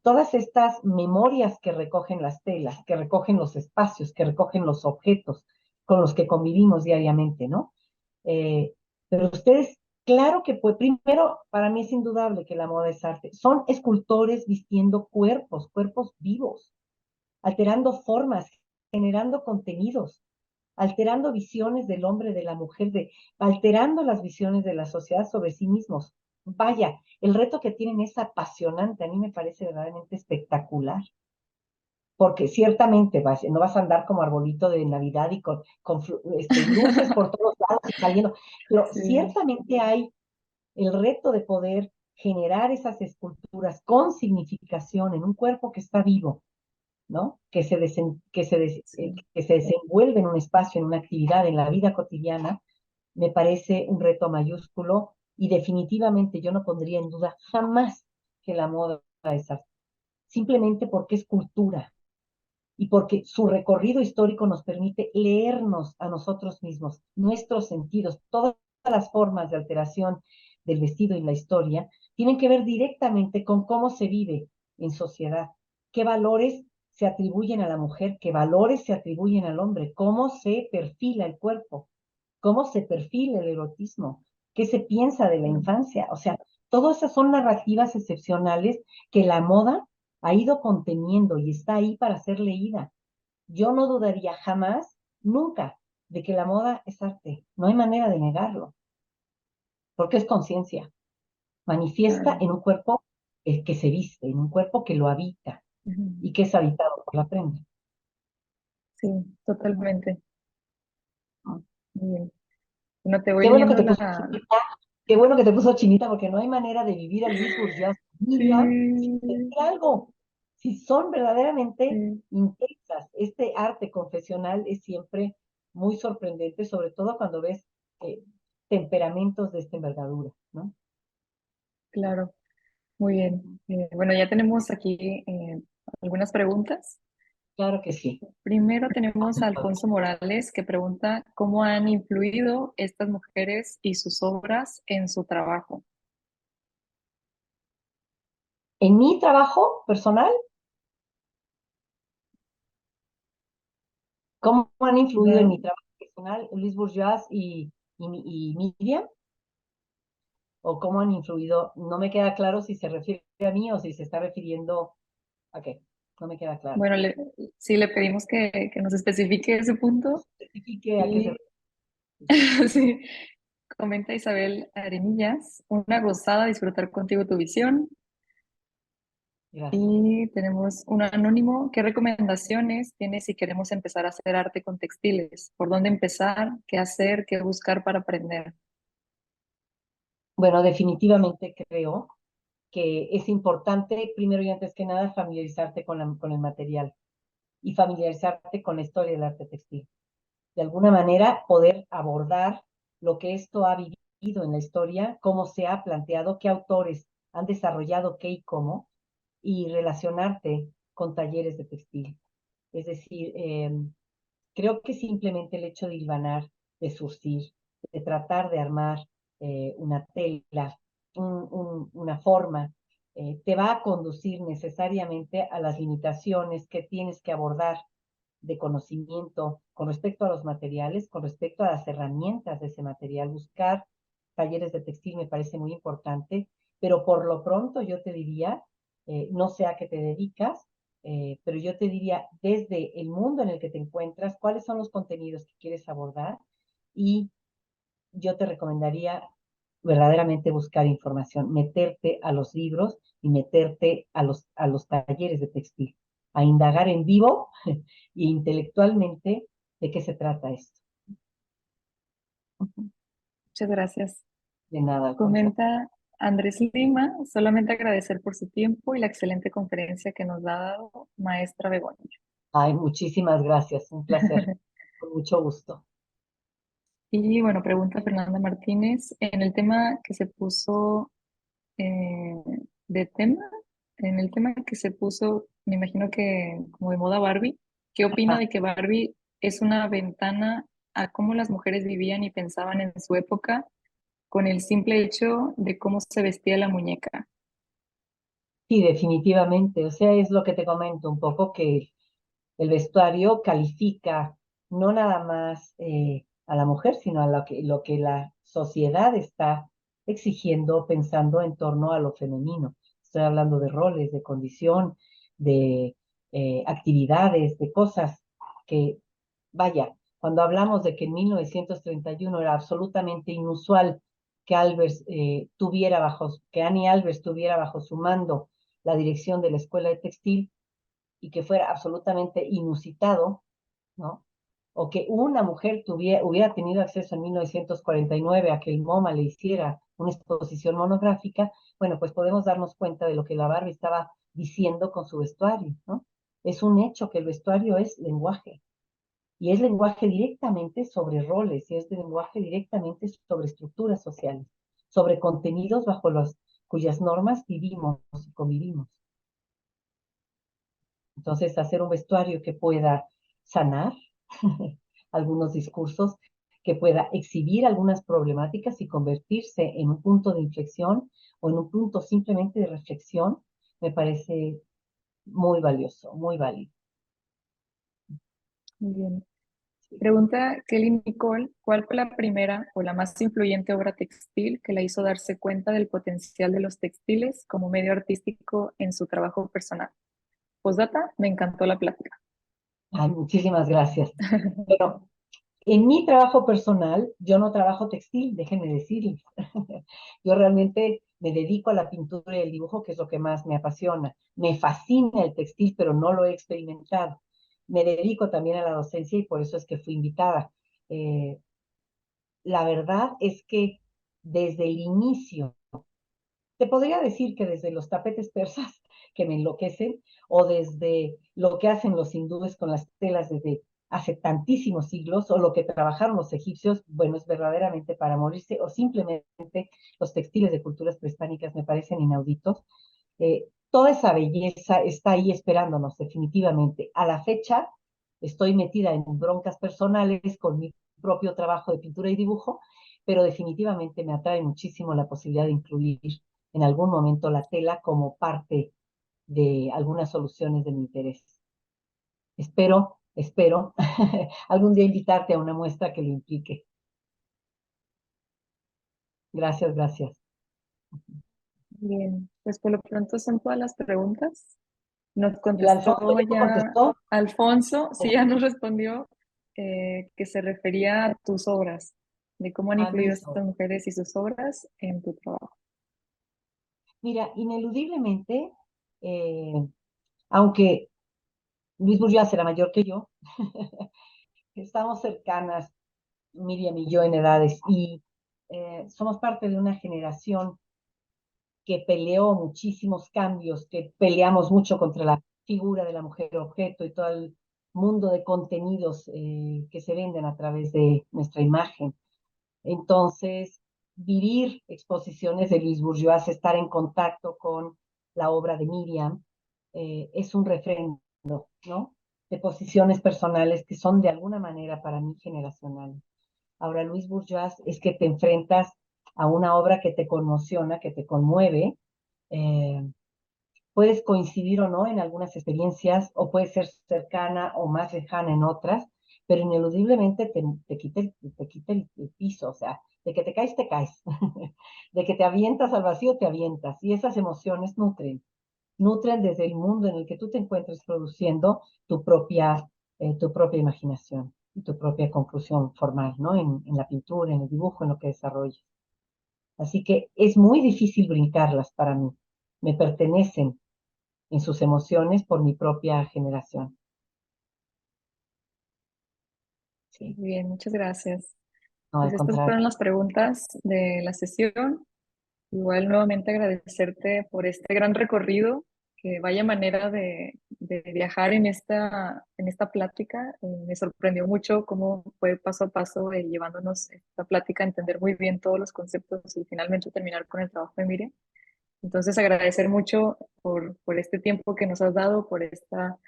todas estas memorias que recogen las telas, que recogen los espacios, que recogen los objetos con los que convivimos diariamente, ¿no? Eh, pero ustedes, claro que pues, primero, para mí es indudable que la moda es arte. Son escultores vistiendo cuerpos, cuerpos vivos, alterando formas, generando contenidos, alterando visiones del hombre, de la mujer, alterando las visiones de la sociedad sobre sí mismos. Vaya, el reto que tienen es apasionante, a mí me parece verdaderamente espectacular, porque ciertamente no vas a andar como arbolito de Navidad y con luces por todos lados y saliendo, pero Sí, ciertamente hay el reto de poder generar esas esculturas con significación en un cuerpo que está vivo, ¿no? Sí, que se desenvuelve en un espacio, en una actividad, en la vida cotidiana, me parece un reto mayúsculo y definitivamente yo no pondría en duda jamás que la moda es arte, simplemente porque es cultura y porque su recorrido histórico nos permite leernos a nosotros mismos, nuestros sentidos, todas las formas de alteración del vestido y la historia tienen que ver directamente con cómo se vive en sociedad, qué valores se atribuyen a la mujer, qué valores se atribuyen al hombre, cómo se perfila el cuerpo, cómo se perfila el erotismo, qué se piensa de la claro. infancia. O sea, todas esas son narrativas excepcionales que la moda ha ido conteniendo y está ahí para ser leída. Yo no dudaría jamás, nunca, de que la moda es arte. No hay manera de negarlo, porque es conciencia. Manifiesta Claro. en un cuerpo que se viste, en un cuerpo que lo habita Ujú. y que es habitado por la prenda. Sí, totalmente. Muy bien. Bueno, te voy Qué bueno que leyendo te puso la... chinita, qué bueno que te puso chinita, porque no hay manera de vivir a Luis Bourgeois, Miriam, sin Sí, sentir algo. Si son verdaderamente sí, intensas, este arte confesional es siempre muy sorprendente, sobre todo cuando ves eh, temperamentos de esta envergadura, ¿no? claro. Muy bien. Bueno, ya tenemos aquí algunas preguntas. Claro que sí. Primero tenemos a Alfonso Morales que pregunta cómo han influido estas mujeres y sus obras en su trabajo. En mi trabajo personal, ¿cómo han influido en No, mi trabajo personal Luis Bourgeois y Miriam? ¿O cómo han influido? No me queda claro si se refiere a mí o si se está refiriendo a qué. No me queda claro. bueno, sí le pedimos que nos especifique ese punto Especifique a qué se y refiere. sí, comenta Isabel Arenillas, una gozada disfrutar contigo tu visión. Gracias. Y tenemos un anónimo. ¿Qué recomendaciones tienes si queremos empezar a hacer arte con textiles? ¿Por dónde empezar? ¿Qué hacer? ¿Qué buscar para aprender? Bueno, definitivamente creo que es importante, primero y antes que nada, familiarizarte con el material y familiarizarte con la historia del arte textil. De alguna manera, poder abordar lo que esto ha vivido en la historia, cómo se ha planteado, qué autores han desarrollado qué y cómo, y relacionarte con talleres de textil. Es decir, creo que simplemente el hecho de hilvanar, de surcir, de tratar de armar una tela, una forma, te va a conducir necesariamente a las limitaciones que tienes que abordar de conocimiento con respecto a los materiales, con respecto a las herramientas de ese material. Buscar talleres de textil me parece muy importante, pero por lo pronto yo te diría, no sé a qué te dedicas, pero yo te diría desde el mundo en el que te encuentras, cuáles son los contenidos que quieres abordar y yo te recomendaría verdaderamente buscar información, meterte a los libros y meterte a los talleres de textil, a indagar en vivo e intelectualmente de qué se trata esto. Muchas gracias. De nada, al contrario. Comenta Andrés Lima, solamente agradecer por su tiempo y la excelente conferencia que nos ha dado maestra Begoña. Ay, muchísimas gracias, un placer, con mucho gusto. Y bueno, pregunta Fernanda Martínez, en el tema que se puso eh, de tema, en el tema que se puso, me imagino que como de moda Barbie, ¿qué opina Ajá. de que Barbie es una ventana a cómo las mujeres vivían y pensaban en su época con el simple hecho de cómo se vestía la muñeca? Sí, definitivamente, o sea, es lo que te comento un poco, que el vestuario califica no nada más a la mujer, sino a lo que la sociedad está exigiendo, pensando en torno a lo femenino. Estoy hablando de roles, de condición, de actividades, de cosas que, vaya, cuando hablamos de que en 1931 era absolutamente inusual que que Annie Albers tuviera bajo su mando la dirección de la Escuela de Textil, y que fuera absolutamente inusitado, ¿no? O que una mujer hubiera tenido acceso en 1949 a que el MoMA le hiciera una exposición monográfica, bueno, pues podemos darnos cuenta de lo que la Barbie estaba diciendo con su vestuario, ¿no? Es un hecho que el vestuario es lenguaje. Y es lenguaje directamente sobre roles, y es lenguaje directamente sobre estructuras sociales, sobre contenidos bajo los cuyas normas vivimos y convivimos. Entonces, hacer un vestuario que pueda sanar algunos discursos, que pueda exhibir algunas problemáticas y convertirse en un punto de inflexión o en un punto simplemente de reflexión, me parece muy valioso, muy válido. Muy bien. Pregunta Kelly Nicole, ¿cuál fue la primera o la más influyente obra textil que la hizo darse cuenta del potencial de los textiles como medio artístico en su trabajo personal? Postdata, me encantó la plática. Ay, muchísimas gracias. Bueno, en mi trabajo personal, yo no trabajo textil, déjenme decirles. Yo realmente me dedico a la pintura y el dibujo, que es lo que más me apasiona. Me fascina el textil, pero no lo he experimentado. Me dedico también a la docencia y por eso es que fui invitada. Eh, la verdad es que desde el inicio, te podría decir que desde los tapetes persas, que me enloquecen, o desde lo que hacen los hindúes con las telas desde hace tantísimos siglos, o lo que trabajaron los egipcios, bueno, es verdaderamente para morirse, o simplemente los textiles de culturas prehispánicas me parecen inauditos. Toda esa belleza está ahí esperándonos, definitivamente. A la fecha, estoy metida en broncas personales con mi propio trabajo de pintura y dibujo, pero definitivamente me atrae muchísimo la posibilidad de incluir en algún momento la tela como parte de algunas soluciones de mi interés. Espero algún día invitarte a una muestra que lo implique. Gracias, gracias. Bien, pues por lo pronto son todas las preguntas. Nos El Alfonso contestó ya te ya contestó. Alfonso, sí, ya nos respondió que se refería a tus obras, de cómo han A influido mis estas obras. mujeres y sus obras en tu trabajo. Mira, ineludiblemente, eh, aunque Luis Bourgeois era mayor que yo, estamos cercanas, Miriam y yo, en edades, y somos parte de una generación que peleó muchísimos cambios, que peleamos mucho contra la figura de la mujer objeto y todo el mundo de contenidos que se venden a través de nuestra imagen. Entonces, vivir exposiciones de Luis Bourgeois, estar en contacto con la obra de Miriam, es un refrendo, ¿no? De posiciones personales que son de alguna manera para mí generacionales. Ahora, Luis Bourgeois es que te enfrentas a una obra que te conmociona, que te conmueve. eh, Puedes coincidir o no en algunas experiencias, o puede ser cercana o más lejana en otras, pero ineludiblemente te quita el piso, o sea, de que te caes, de que te avientas al vacío, te avientas, y esas emociones nutren desde el mundo en el que tú te encuentres produciendo tu propia imaginación y tu propia conclusión formal, ¿no? En la pintura, en el dibujo, en lo que desarrolles. Así que es muy difícil brincarlas para mí. Me pertenecen en sus emociones por mi propia generación. Sí, Muy bien, muchas gracias. no, Pues al estas contrario. fueron las preguntas de la sesión. Igual nuevamente agradecerte por este gran recorrido, que vaya manera de viajar en esta plática. Me sorprendió mucho cómo fue paso a paso llevándonos esta plática a entender muy bien todos los conceptos y finalmente terminar con el trabajo de Miriam. Entonces agradecer mucho por este tiempo que nos has dado, por esta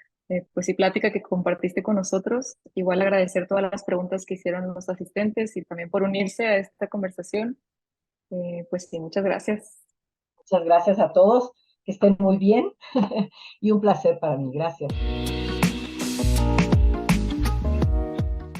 pues sí, plática que compartiste con nosotros. Igual agradecer todas las preguntas que hicieron los asistentes y también por unirse a esta conversación. Pues sí, muchas gracias. Muchas gracias a todos, que estén muy bien y un placer para mí. Gracias.